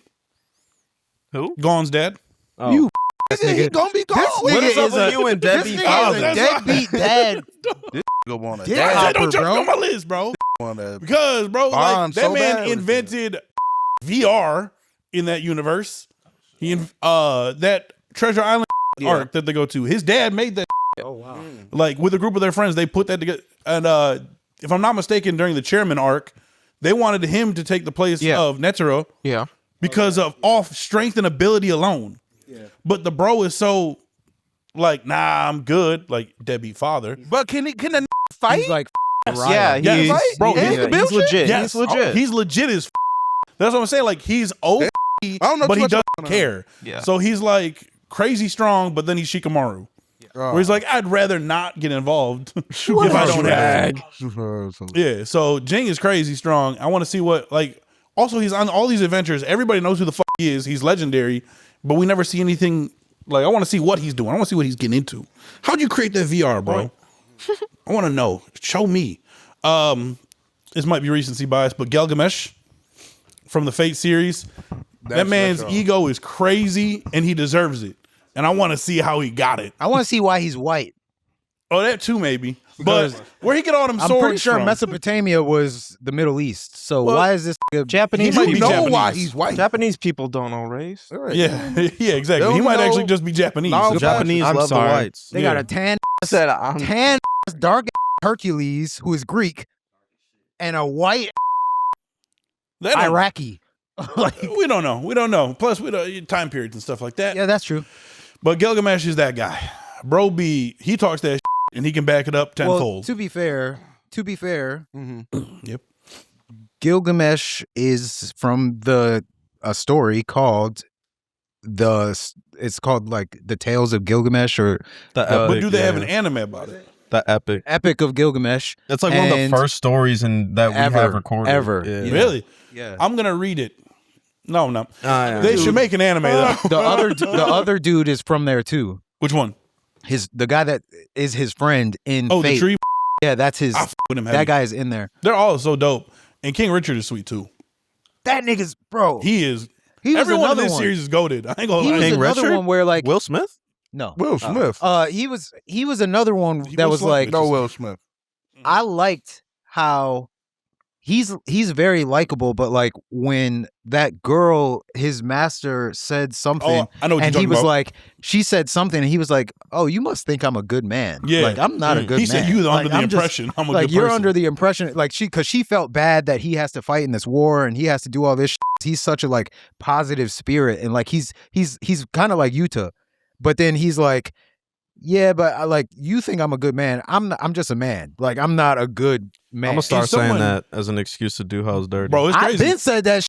Who? Gone's dad. Oh. You he gonna be gone. What is up with you and This Debbie? nigga is a that's deadbeat dad. Go on a Dick dad hopper, Don't jump bro. on my list, bro. on a- Because, bro, like, Bond that so man bad. invented VR in that universe. He that Treasure Island arc that they go to. His dad made that. Oh wow. Like with a group of their friends, they put that together. And if I'm not mistaken, during the chairman arc, they wanted him to take the place of Netero Yeah. because of off strength and ability alone. Yeah. But the bro is so like, nah, I'm good. Like deadbeat father. But can the fight? He's like, Yeah, Yes. he's, Right? Bro, yeah, he's the he's legit. Yes. He's legit. He's legit as. That's what I'm saying. Like he's old, I don't know but too he much doesn't about care. Yeah. So he's like crazy strong, but then he's Shikamaru. Where he's like, I'd rather not get involved if I don't have to. Yeah, so Jing is crazy strong. I want to see what, like, also he's on all these adventures. Everybody knows who the fuck he is. He's legendary, but we never see anything. Like, I want to see what he's doing. I want to see what he's getting into. How'd you create that VR, bro? I want to know. Show me. this might be recency bias, but Gilgamesh from the Fate series, that man's ego is crazy and he deserves it. And I want to see how he got it. I want to see why he's white. Oh, that too, maybe. But where he get all them swords I'm pretty sure from? Mesopotamia was the Middle East. So why is this Japanese? He might You be know Japanese. why he's white. Japanese people don't know race. Yeah, yeah, exactly. They He might don't actually know- just be Japanese. No, Japanese I'm love sorry. the whites. They got a tan, dark Hercules who is Greek, and a white That don't- Iraqi. Like, we don't know. We don't know. Plus, we don't time periods and stuff like that. yeah, that's true. But Gilgamesh is that guy. Bro, he talks that and he can back it up Well, tenfold. to be fair, Yep. Gilgamesh is from a story called it's called like the Tales of Gilgamesh or The But epic, do they have yeah. an anime about it? The epic. Epic of Gilgamesh. It's like one of the And first stories that we have recorded. ever. Yeah. Really? Yeah. I'm gonna read it. No, no. Yeah. They should make an anime though. The other dude is from there too. Which one? The guy that is his friend in Oh, Fate. the tree. Yeah, that's his. I f- with him heavy. That guy is in there. They're all so dope. And King Richard is sweet too. That nigga's bro. He is. He was Everyone in another this one. series is goated. I ain't gonna He lie. was King another Richard? one where like Will Smith? no. Will Smith. He was another one He that was was like No Will Smith. I liked how he's very likable, but like when that girl, his master, said something, Oh, I know what and you're he talking was about. like, she said something, and he was like, "Oh, you must think I'm a good man." Yeah. like I'm not a good He man. said you under Like, the I'm just- impression I'm a like good you're person. under the impression, like because she felt bad that he has to fight in this war and he has to do all this. He's such a like positive spirit, and like he's kind of like Yuta, but then he's like, yeah, but I like you think I'm a good man. I'm just a man. Like I'm not a good man. I'm gonna start If someone- saying that as an excuse to do hoes dirty. Bro, it's I've crazy. been said that.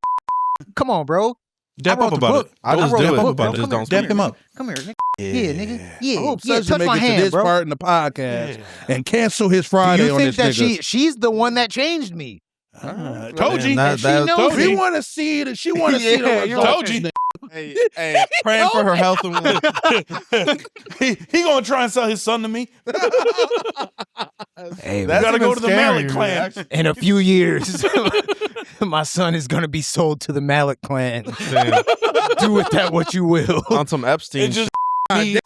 Come on, bro. Dap I wrote up the about book. it. I just wrote do the it. book, bro. I just Come don't here, speak. Dap him up. Come here, nigga. Yeah, nigga. Yeah, I hope yeah. Cedric Touch make my it to hand, this bro. part in the podcast and cancel his Do Friday you on think this that nigga. she's the one that changed me? Told you. That- She that- knows She me. want to see the. She want to see the Yeah, results. Told you. Hey, praying for her health and he gonna try and sell his son to me. Hey, You man, gotta go to the Malik clan. in a few years, my son is gonna be sold to the Malik clan. Do with that what you will. on some Epstein. It just me.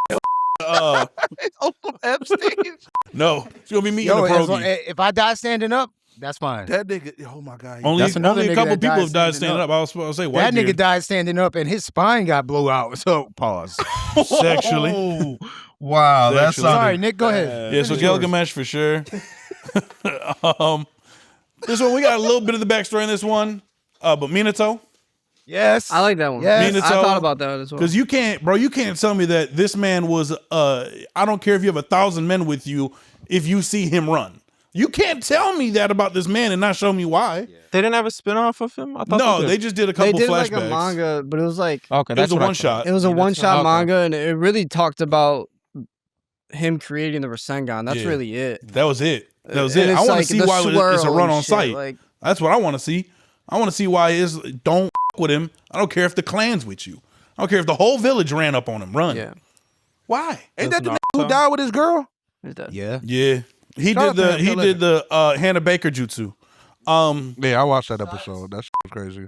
No, it's gonna be me Yo, and as the long- progi. if I die standing up, that's fine. That nigga. Oh my god. Only, that's another only a nigga couple that people died have died standing standing up. I was supposed to say white That nigga beard. died standing up, and his spine got blew out. So pause. Sexually. Wow, that's Sexually. Sorry, Nick. Go ahead. Yeah, so Gilgamesh for sure. This one we got a little bit of the backstory in this one, but Minato, Yes, I like that one. Yes. I Minato, thought about that as well. because you can't tell me that this man was. I don't care if you have 1,000 men with you, if you see him run, you can't tell me that about this man and not show me why. They didn't have a spin-off of him? I thought No, did. they just did a They couple did flashbacks. like a manga, but it was like Okay, It was that's a what I one thought. shot. it was a one-shot okay. manga, and it really talked about him creating the Rasengan. That's Yeah. really it. That was it. That was And it. it's I want like to see the why it's a swirl run and on shit, site. Like, That's what I want to see. I want to see why it is. Don't with him. I don't care if the clan's with you. I don't care if the whole village ran up on him. Run. yeah. Why? Ain't that the Naruto. nigga who died with his girl? There's that. Yeah. Yeah. He Shout out did to the him, he Phil did the Hannah Baker jutsu. Yeah, I watched that episode. That's crazy.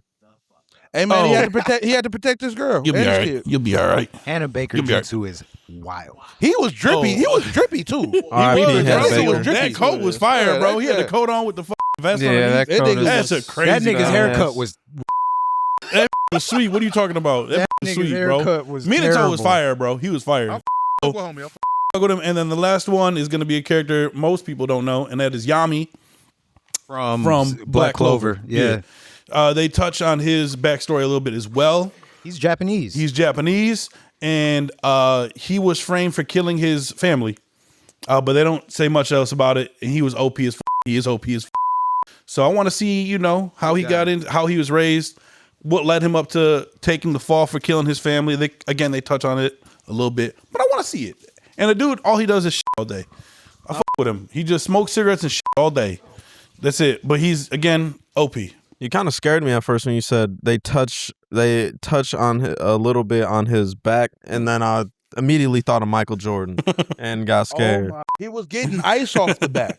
Hey man, he Oh. had to protect. He had to protect this girl. You'll be and all his right. kid. You'll be all right. Hannah Baker You'll be all Jutsu is wild. He was drippy. Oh. He was drippy too. R.I.P. He was, Hannah bro. Baker. was drippy. That coat was fire, Yeah, bro. that- He had the yeah. coat on with the vest Yeah, underneath. that That code nigga is That's a just- crazy. That nigga's guy. haircut was was sweet. What are you talking about? That was nigga's sweet, bro. haircut was Minato terrible. was fire, bro. He was fire. Fuck with homie. Fuck with him. And then the last one is going to be a character most people don't know, and that is Yami from Black Clover. Yeah. They touch on his backstory a little bit as well. He's Japanese. He's Japanese, and he was framed for killing his family, but they don't say much else about it. And he was OP as f***. He is OP as f***. So I want to see, how he got in, how he was raised, what led him up to taking the fall for killing his family. They touch on it a little bit, but I want to see it. And the dude, all he does is shit all day. I fuck with him. He just smokes cigarettes and shit all day. That's it. But he's, again, OP. You kind of scared me at first when you said they touch on a little bit on his back, and then I immediately thought of Michael Jordan and got scared. He was getting ice off the back.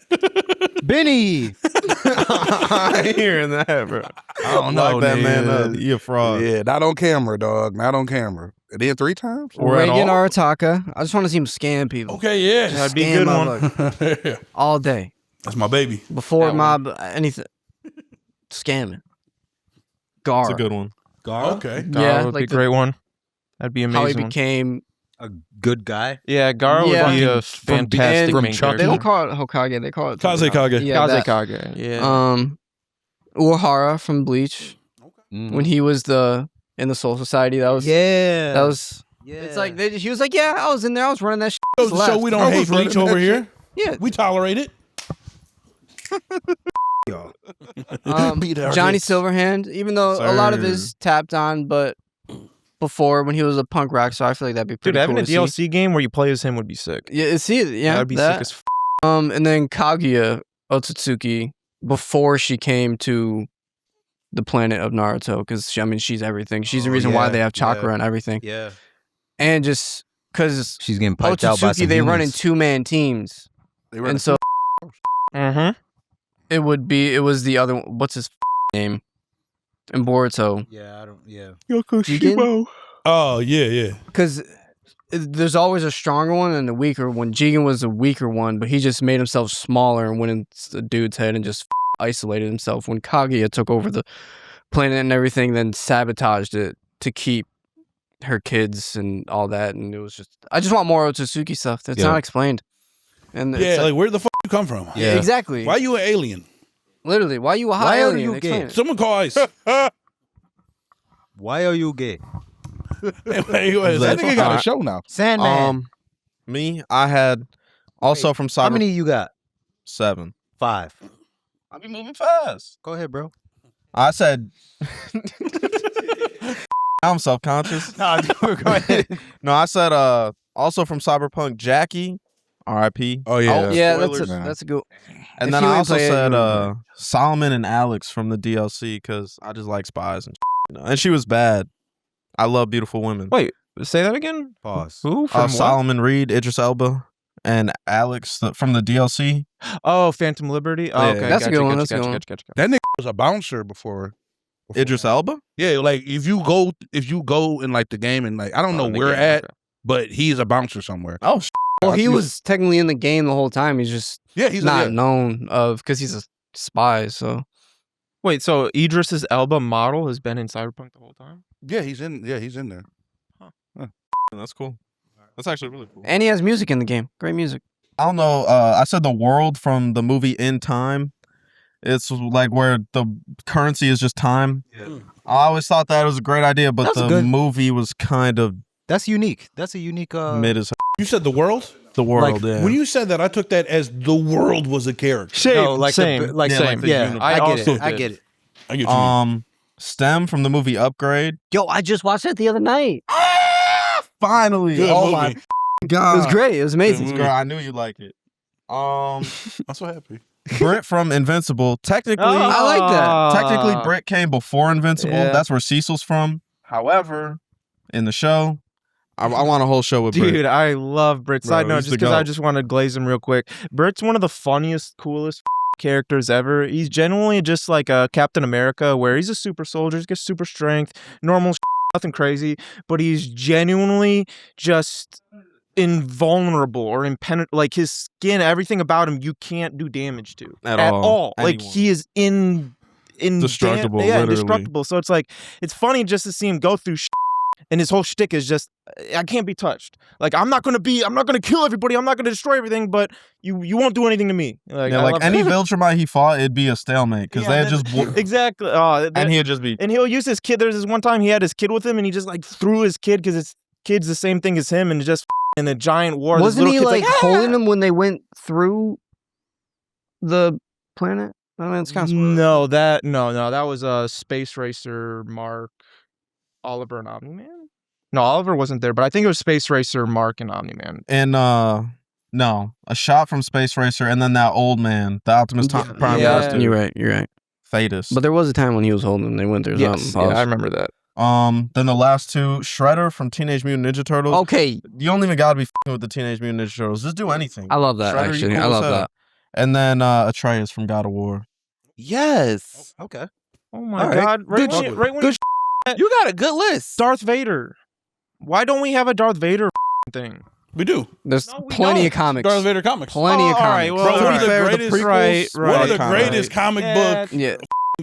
Benny. I ain't hearing that, bro. I don't know, Lock that man up. nigga. You a fraud. Yeah, not on camera, dog. Not on camera. And then 3 times? Or at Reagan all? Arataka. I just want to see him scam people. Okay, yeah. That'd be a Scam good one. motherfuckers all day That's my baby. before That mob anything. Scamming. Gar. That's a good one. Gar? Okay. Gar Yeah, would like be a the- great one. That'd be How he amazing. became. A good guy. Yeah, Gar Yeah. would be a From- fantastic from main Chucky. They character. don't call it Hokage. They call it Kazekage. Yeah, that. Kazekage. Yeah. Uehara from Bleach when he was in the Soul Society. That was Yeah. That was. Yeah. It's like he was like, yeah, I was in there. I was running that shit. Goes to show we don't hate Bleach over here. Yeah. We tolerate it. Y'all. Beat our Johnny dicks. Silverhand, even though a lot of Sir. his tapped on, but before when he was a punk rock star, I feel like that'd be pretty Dude, having cool a to see. DLC game where you play as him would be sick. Yeah, yeah, That'd be that. sick as f. And then Kaguya Otsutsuki before she came to the planet of Naruto, because she's everything. She's the reason why they have chakra and everything. Yeah. And just because She's getting piped out by some Otsutsuki, they run in humans. 2-man teams, They run and so Mm-hmm. it was the other one. What's his name? In Boruto. Yeah, I don't. Yeah. Jigen? Oh, yeah. Because there's always a stronger one and a weaker one. Jigen was a weaker one, but he just made himself smaller and went into the dude's head and just isolated himself. When Kaguya took over the planet and everything, then sabotaged it to keep her kids and all that. And it was just, I just want more Otsutsuki stuff that's not explained. And it's Yeah, like where the fuck you come from? yeah, exactly. Why you an alien? Literally, why you a high Why are alien? you Explain gay? it. Someone call ICE. Why are you gay? Anyways, That that's nigga got a show now. Sandman. Me, I had also from Cyber How many you got? 7. 5. I be moving fast. Go ahead, bro. I said I'm self-conscious. Go ahead. No, I said also from Cyberpunk Jackie, R.I.P. Oh, yeah. Yeah, spoilers. that's a good. And If then you I ain't also play it, said you wouldn't Solomon and Alex from the DLC because I just like spies and and she was bad. I love beautiful women. Wait, say that again? Pause. Who? From what? Solomon Reed, Idris Elba, and Alex from the DLC. Oh, Phantom Liberty. Oh, Yeah. okay. That's a gotcha, good one, gotcha, that's a good gotcha, one. gotcha, gotcha. That nigga was a bouncer before. Idris Elba? Yeah, like if you go in like the game and like I don't know in the where game, at, okay. but he's a bouncer somewhere. Oh, Well, he was technically in the game the whole time. He's just Yeah, he's not yeah. known of because he's a spy. So Wait, so Idris's Elba model has been in Cyberpunk the whole time? Yeah, he's in there. that's cool. That's actually really cool. and he has music in the game. Great music. I don't know. I said the world from the movie In Time. It's like where the currency is just time. Yeah. I always thought that was a great idea, but That's the good. movie was kind of That's unique. That's a unique. mid as You said the world? the world. Like, yeah. When you said that, I took that as the world was a character. Same, No, like the- same, like Yeah, same. like the yeah, universe. I get also it. I did. get it. I get you. Stem from the movie Upgrade. Yo, I just watched that the other night. Finally! Good oh movie. my It god! was great. It was amazing. Girl, I knew you'd like it. I'm so happy. Britt from Invincible. Technically, I like that. technically Britt came before Invincible. Yeah. That's where Cecil's from. However, in the show, I want a whole show with Britt. Dude, I love Brit. Side Bro, note, he's just the because I goat. just want to glaze him real quick. Brit's one of the funniest, coolest characters ever. He's genuinely just like a Captain America, where he's a super soldier, he gets super strength, normal, nothing crazy, but he's genuinely just invulnerable or impenetrable. Like his skin, everything about him, you can't do damage to At all. Like Anyone. he is Indestructible, yeah, literally. indestructible. So it's like it's funny just to see him go through. And his whole shtick is just, I can't be touched. Like I'm not gonna kill everybody. I'm not gonna destroy everything. But you won't do anything to me. Like, Yeah, I like love any that. Viltrumite he fought, it'd be a stalemate because Yeah, they had and just exactly. Oh, and he'd just be and he'll use his kid. There's this one time he had his kid with him, and he just like threw his kid because his kid's the same thing as him, and just in a giant war. this Wasn't little he kid's like "Ah!" holding him when they went through the planet? I mean, it's kind of No, that was a Space Racer Mark, Oliver and Omni-Man. No, Oliver wasn't there, but I think it was Space Racer Mark and Omni-Man. and no, a shot from Space Racer, and then that old man, the Optimus Prime Yeah. costume, You're right. Thetis. But there was a time when he was holding him. They went through Yes, something. yeah, I remember that. Then the last two, Shredder from Teenage Mutant Ninja Turtles. Okay, You don't even gotta be f***ing with the Teenage Mutant Ninja Turtles. Just do anything. I love that Shredder, you actually. cool I as love hell. that. And then Atreus from God of War. Yes. Okay. Oh my All right. God! Right Good when, shit. right when Good You got a good list. Darth Vader. Why don't we have a Darth Vader thing? We do. There's No, we plenty don't. of comics. Darth Vader comics. Plenty of all right, comics. well, Bro, one of the fair, the greatest, prequels one of the were greatest comic book Yeah.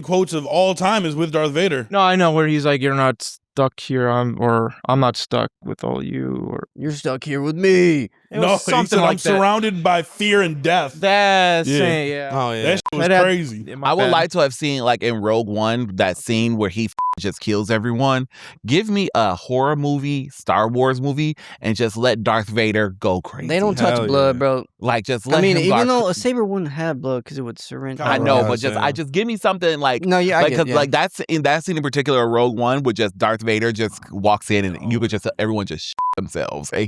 quotes of all time is with Darth Vader. No, I know where he's like, "You're not stuck here. I'm not stuck with all you." Or You're stuck here with me. it No, was he something said, like I'm that. surrounded by fear and death. That's Yeah. yeah. Oh yeah. That shit was That had- crazy. Yeah, my I would bad. like to have seen, like, in Rogue One, that scene where he just kills everyone. Give me a horror movie, Star Wars movie, and just let Darth Vader go crazy. They don't touch Hell blood, yeah. bro. like just let I mean, him even go. though a saber wouldn't have blood because it would syringe. I know, but Yeah. I just give me something like No, yeah, I like get, 'cause, yeah. like that's in that scene in particular, Rogue One, with just Darth Vader just walks in and you could just everyone just themselves and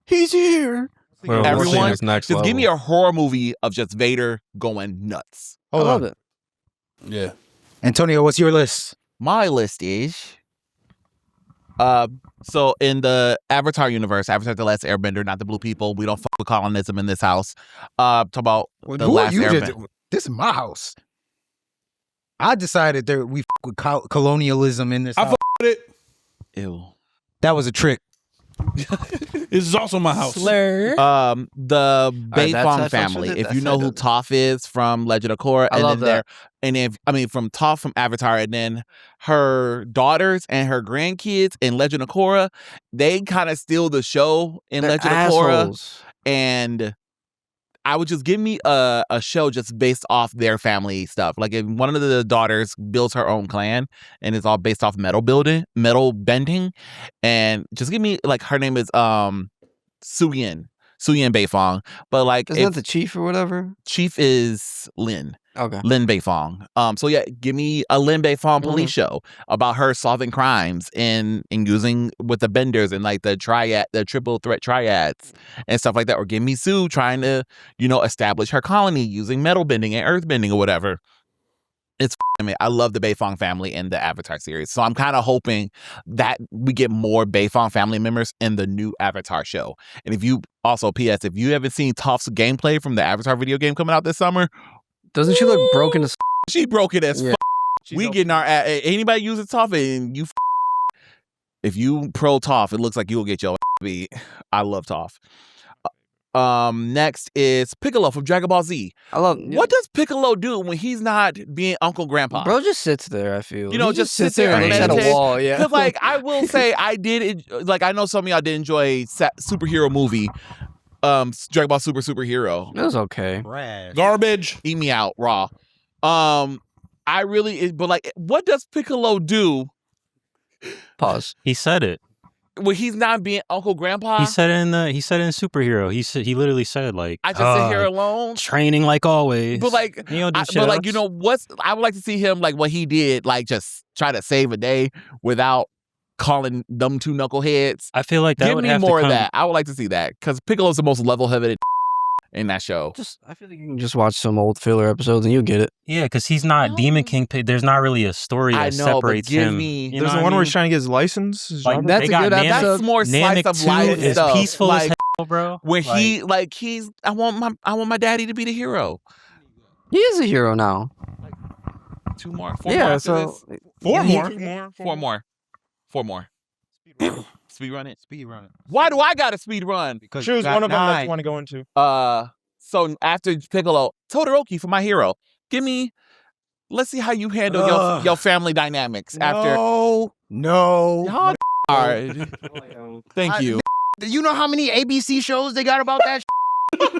he's here. Well, Everyone, we're seeing this next just give me level. a horror movie of just Vader going nuts. I Hold love on. it. Yeah. Antonio, what's your list? My list is so in the Avatar universe, Avatar The Last Airbender, not the blue people. We don't fuck with colonism in this house. Talk about the Who are last you to- Airbender. This is my house. I decided that we with colonialism in this I house. fuck with it. Ew. That was a trick. This is also my house. Slur. The right, that's- Beifong I fucks family. with it. If you That's know how who it does. Toph is from Legend of Korra, I and love then that. from Toph from Avatar, and then her daughters and her grandkids in Legend of Korra, they kind of steal the show in They're Legend of Korra, assholes. and I would just give me a show just based off their family stuff. Like if one of the daughters builds her own clan and it's all based off metal bending, and just give me like her name is Suyin Beifong, but like Isn't that the chief or whatever? chief is Lin Okay. Beifong. So yeah, give me a Lin Beifong police show about her solving crimes and using with the benders and like the triple threat triads and stuff like that. Or give me Sue trying to, establish her colony using metal bending and earth bending or whatever. It's I love the Beifong family in the Avatar series. So I'm kind of hoping that we get more Beifong family members in the new Avatar show. And if you haven't seen Toph's gameplay from the Avatar video game coming out this summer, Doesn't she look broken as? she broke it as Yeah. fuck. We getting our anybody using Toph and you. If you pro Toph, it looks like you'll get your beat. I love Toph. Next is Piccolo from Dragon Ball Z. I love. What does Piccolo do when he's not being Uncle Grandpa? Bro just sits there. I feel. You know, He just sits sits there and and looks at a meditates. wall. Yeah. Because, like, I will say I know some of y'all did enjoy superhero movie, Dragon Ball Superhero. It was okay. Garbage. Eat me out, raw. But like, what does Piccolo do Pause. He said it. when he's not being Uncle Grandpa? He said it in superhero. He literally said like I just sit here alone. training like always. But like, You don't do I shit else. I would like to see him like what he did, like just try to save a day without calling them two knuckleheads. I feel like that Give would me have more to of come. that. I would like to see that because Piccolo's the most level-headed in that show. I feel like you can just watch some old filler episodes and you'll get it. Yeah, because he's not Demon King. There's not really a story I that know, but separates give him. me- You There's know the what one I where mean? he's trying to get his license. Like, That's they a got good Namek. episode. That's more slice Namek of 2 life is stuff. peaceful like, as hell, bro. when Like, he like he's I want my daddy to be the hero. He is a hero now. Four more after So this? Four Four more. Speed run it. Speed run it. Why do I got to speed run? Because Choose one of them that you want to go into. So after Piccolo, Todoroki for my hero. Let's see how you handle your family dynamics after. No. Y'all are. Thank you. You know how many ABC shows they got about that?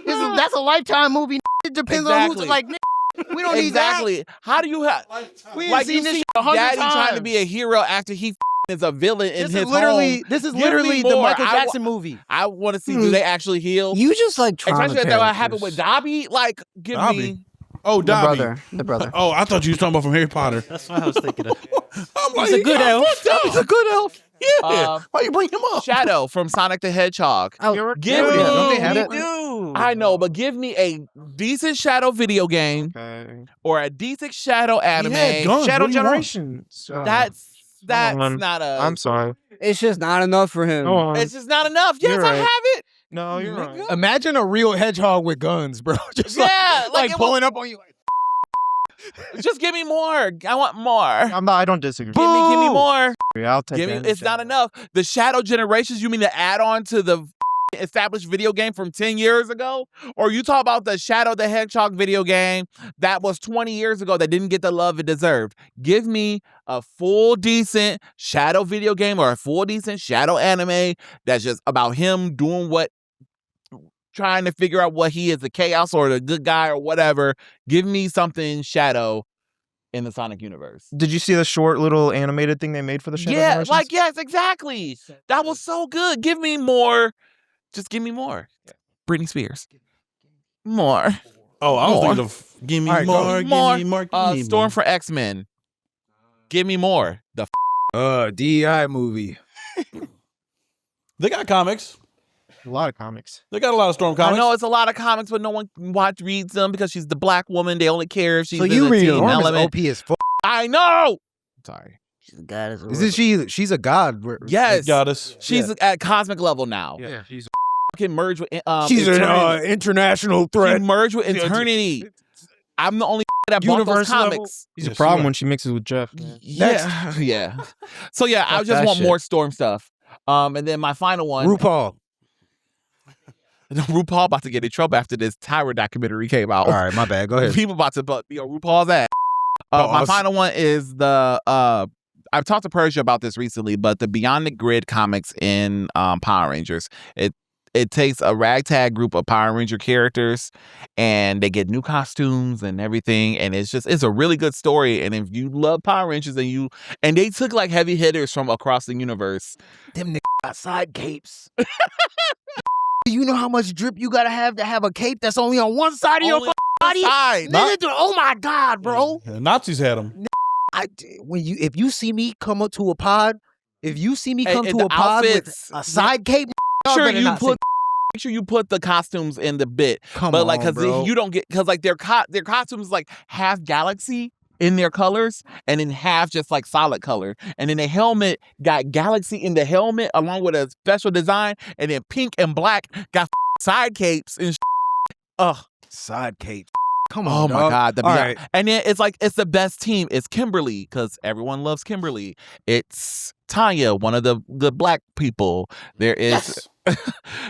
That's a Lifetime movie. It depends on Exactly. who's like. We don't need that. Exactly. How do you have? We ain't Like seen you this see shit 100 Daddy times. trying to be a hero after he is a villain in This his is literally home. this is Give literally me the more. Michael Jackson movie. I want to see do they actually heal? you just like trauma Especially if that characters. happened with Dobby. Like, give Dobby? me. Oh, The Dobby. brother. Oh, I thought you was talking about from Harry Potter. That's what I was thinking of. I'm like, He's a good elf. He's a good elf. Yeah. Why you bring him up? Shadow from Sonic the Hedgehog. Oh, Give me. don't they have We it? do. I know, but give me a decent Shadow video game Okay. or a decent Shadow anime. had guns. Shadow What do you want? Generation. That's on. not a. I'm sorry. It's just not enough for him. Go on. It's just not enough. Yes, You're I right. have it. No, you're right. Imagine a real hedgehog with guns, bro. Just Yeah, like it pulling up on you. Like, Just give me more. I want more. I don't disagree. Give me more. I'll take Give me. that. It's not enough. The Shadow Generations. You mean to add on to the established video game from 10 years ago? Or you talk about the Shadow the Hedgehog video game that was 20 years ago that didn't get the love it deserved? Give me a full decent Shadow video game or a full decent Shadow anime that's just about him doing trying to figure out what he is, the chaos or the good guy or whatever. Give me something Shadow in the Sonic universe. Did you see the short little animated thing they made for the Shadow Generations? Yes, exactly. That was so good. Give me more. Just give me more. Britney Spears. More. Oh, I was More. thinking of give me All right, more, More. give me more, give me Storm more. for X-Men. Give me more. The DEI movie. They got comics. A lot of comics. They got a lot of Storm I comics. know it's a lot of comics, but no one reads them because she's the black woman. They only care if she's So in you the read team Storm is element. OP as fuck. I know. Sorry. She's a goddess. Isn't she? She's a god. Yes. Goddess. She's at cosmic level now. Yeah, she's Can merge with She's an Eternity. international She threat. merged with Eternity. I'm the only that bought those Universe level? comics. He's Yeah, a problem she- when she mixes with Jeff. Man. Yeah, yeah. So yeah, I Fuck just that want shit. more Storm stuff. And then my final one, RuPaul. RuPaul about to get in trouble after this Tyra documentary came out. All right, my bad. Go ahead. People about to be on RuPaul's ass. My Pause. final one is the I've talked to Persia about this recently, but the Beyond the Grid comics in Power Rangers. It takes a ragtag group of Power Ranger characters and they get new costumes and everything. And it's a really good story. And if you love Power Rangers and they took like heavy hitters from across the universe. Them niggas got side capes. Do you know how much drip you gotta have a cape that's only on one side of your Only body? side. Nigga, oh my God, bro. Yeah, Nazis had them. If you see me come up to a pod, if you see me And- come and to the a pod outfits, with a side cape, Make y'all sure better you not put make sure you put the costumes in the bit. Come But like, on, because bro. if you don't get, because like their costumes like half galaxy in their colors, and then half just like solid color, and then the helmet got galaxy in the helmet along with a special design, and then pink and black got side capes and. Ugh. Side cape. Come on, Oh my God. All right. And then it's like, it's the best team. It's Kimberly, because everyone loves Kimberly. It's Tanya, one of the black people. There is,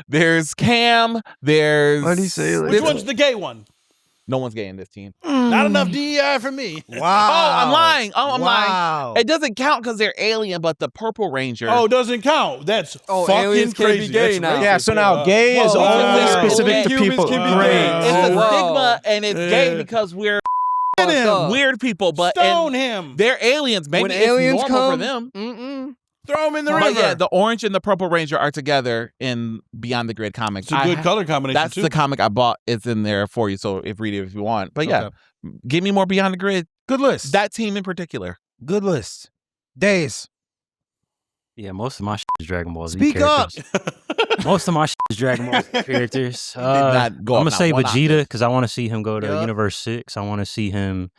there's Cam. There's. What do you say? Which one's the gay one? No one's gay in this team. Not enough DEI for me. Wow. Oh, I'm lying. I'm lying. Wow. It doesn't count because they're alien, but the Purple Ranger. Oh, doesn't count. That's fucking aliens can't be crazy. gay That's now. racist. Yeah, so now gay is Whoa, only whoa, specific to whoa. people. Humans can be Great. gay. It's a Oh, wow. stigma, and it's gay Yeah. because we're Get him. weird people. But Stone him. they're aliens. Maybe When it's aliens normal for come, them. Throw him in the But river. yeah, the Orange and the Purple Ranger are together in Beyond the Grid comics. It's a good color combination That's too. the comic I bought. It's in there for you, so read it if you want. But yeah, Okay. give me more Beyond the Grid. Good list. That team in particular. Good list. Days. Yeah, most of my shit is Dragon Ball Z Speak up. characters. Most of my shit is Dragon Ball Z characters. Did not go I'm up gonna not say one Vegeta octave. because I want to see him go to Yup. Universe 6. I want to see him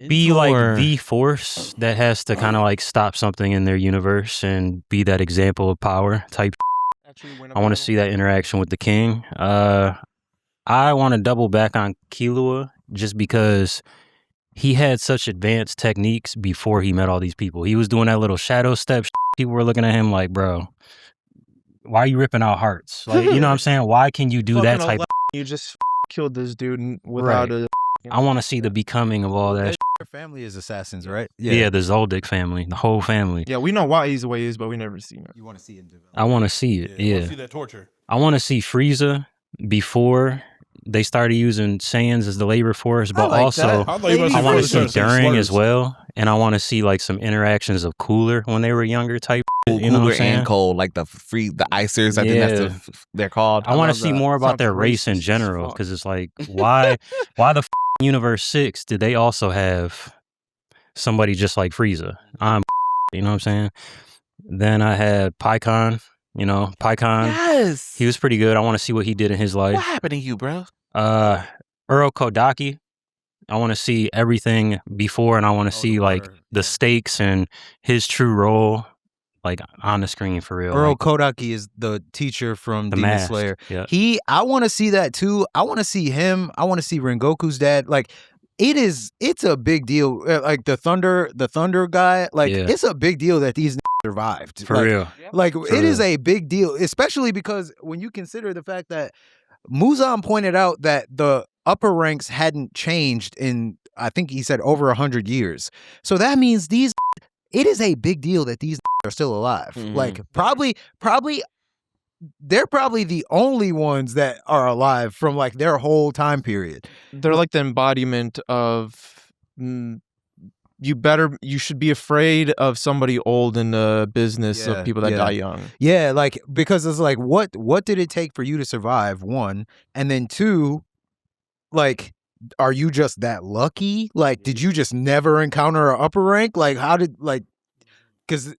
be like the force that has to kind of like stop something in their universe and be that example of power type. I want to see that interaction with the king. I want to double back on Killua just because he had such advanced techniques before he met all these people. He was doing that little shadow step. People were looking at him like, bro, why are you ripping out hearts? Like, you know what I'm saying? Why can you do that type? You just killed this dude without Right. a. I want to see the becoming of all that. Your family is assassins, right? Yeah, the Zoldyck family, the whole family. Yeah, we know why he's the way he is, but we never seen it. You want to see it develop. I want to see it. I Yeah. wanna see that torture. I want to see Frieza before they started using Saiyans as the labor force, but like also that. I thought you were I want to see started saying during as slurs. well, and I want to see like some interactions of Cooler when they were younger type. You know what I'm Cooler saying? and cold, like the icers. I think that's they're called. I want love to see that. more about Sounds their race racist in as general fuck. because it's like why the Universe 6 did they also have somebody just like Frieza? You know what I'm saying? Then I had Pycon. You know, Pycon. Yes. He was pretty good. I want to see what he did in his life. What happened to you, bro? Earl Kodaki. I want to see everything before, and I want to see like the stakes and his true role like on the screen for real. Earl Like, Kodaki is the teacher from the Demon Mask. Slayer. Yeah. I want to see that too. I want to see him. I want to see Rengoku's dad. Like, it's a big deal. Like the Thunder guy. Like, Yeah. it's a big deal that these survived. For Like, real. Like, For it is real. a big deal, especially because when you consider the fact that Muzan pointed out that the upper ranks hadn't changed in, I think he said, over 100 years. So that means it is a big deal that these are still alive. Mhm. Like, probably, they're probably the only ones that are alive from like their whole time period. They're like the embodiment of you should be afraid of somebody old in the business Yeah, of people that yeah. die young. Yeah, like, because it's like, what did it take for you to survive? One, and then two, like, are you just that lucky? Like, did you just never encounter an upper rank? Like, how did, like, because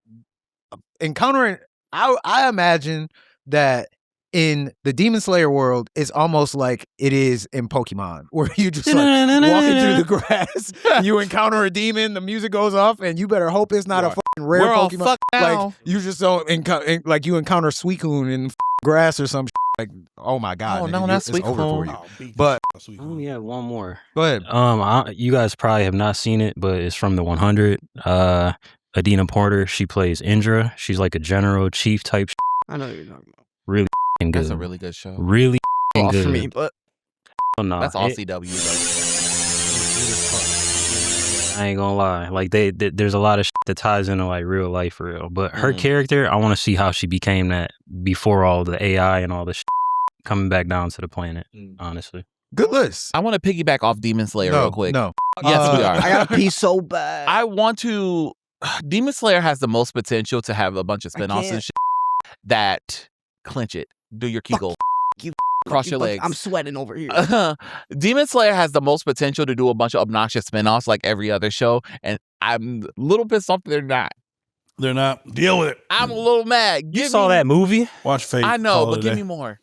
encountering, I imagine that in the Demon Slayer world, it's almost like it is in Pokemon, where you just like walking through the grass, you encounter a demon, the music goes off, and you better hope it's not a fucking rare We're all Pokemon. fucked now. Like, you just don't like you encounter Suicune in grass or some shit. Like, oh my god, Oh, nigga, no, not it's over for Suicune. you. But I only have one more. go ahead. You guys probably have not seen it, but it's from the 100. Adina Porter, she plays Indra. She's like a general chief type. I know what you're talking about. Really good. That's a really good show. Really Off good. for me, but No, That's all it- CW. I ain't gonna lie. Like there's a lot of shit that ties into like real life for real. But her character, I want to see how she became that before all the AI and all the shit coming back down to the planet. Honestly, Good list. I want to piggyback off Demon Slayer No, real quick. no. Yes, we are. I gotta pee so bad. I want to. Demon Slayer has the most potential to have a bunch of spinoffs and can't. shit that clinch it. Do your Kegel. you. Cross your legs. I'm sweating over here. Demon Slayer has the most potential to do a bunch of obnoxious spinoffs like every other show, and I'm a little pissed off that they're not. They're not. Deal with it. I'm a little mad. you saw that movie? Watch Fate. I know, Call it but a give day. me more.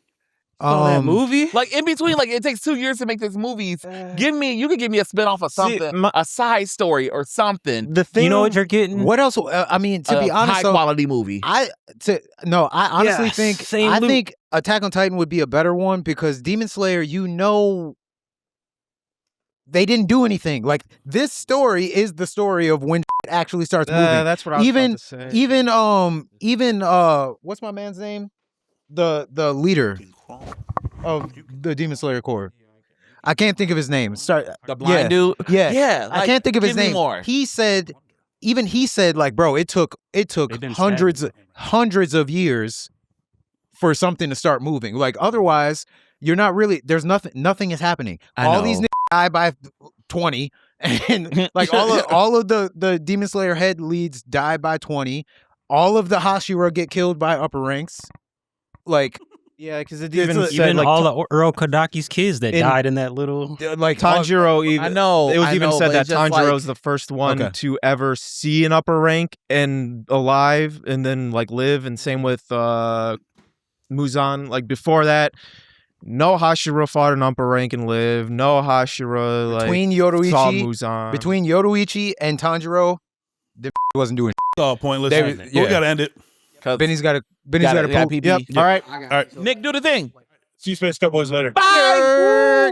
That movie? Like in between, like it takes 2 years to make these movies. You could give me a spinoff of something, a side story or something. The thing, You know what you're getting? What else? I mean, to be honest, high though, quality movie. I honestly Yes, think same I loop. think Attack on Titan would be a better one because Demon Slayer, they didn't do anything. Like, this story is the story of when actually starts moving. that's what I was about to say. Even what's my man's name? The leader of the Demon Slayer Corps. I can't think of his name. The blind dude. Yeah. Yeah. I can't think of his give me name. more. He said, like, bro, it took been hundreds of years for something to start moving. Like, otherwise, you're not really. There's nothing is happening. I All know. these niggas die by 20, and like all of the Demon Slayer head leads die by 20. All of the Hashira get killed by upper ranks. Like, Yeah, because it It's even a- said Even like all the Earl Kodaki's kids that in- died in that little. like Tanjiro. Even I know. it was I even know, said but that it's just Tanjiro's like- the first one Okay. to ever see an upper rank and alive, and then like live. And same with Muzan. Like before that, no Hashira fought an upper rank and lived. No Hashira like between saw Yoruichi, Muzan. between Yoruichi and Tanjiro, the wasn't doing. It's all pointless. They- We yeah. gotta end it. Benny's got to poop. PB. Yep. All right. All right. Nick, do the thing. See you, Space Cowboys, later. Bye.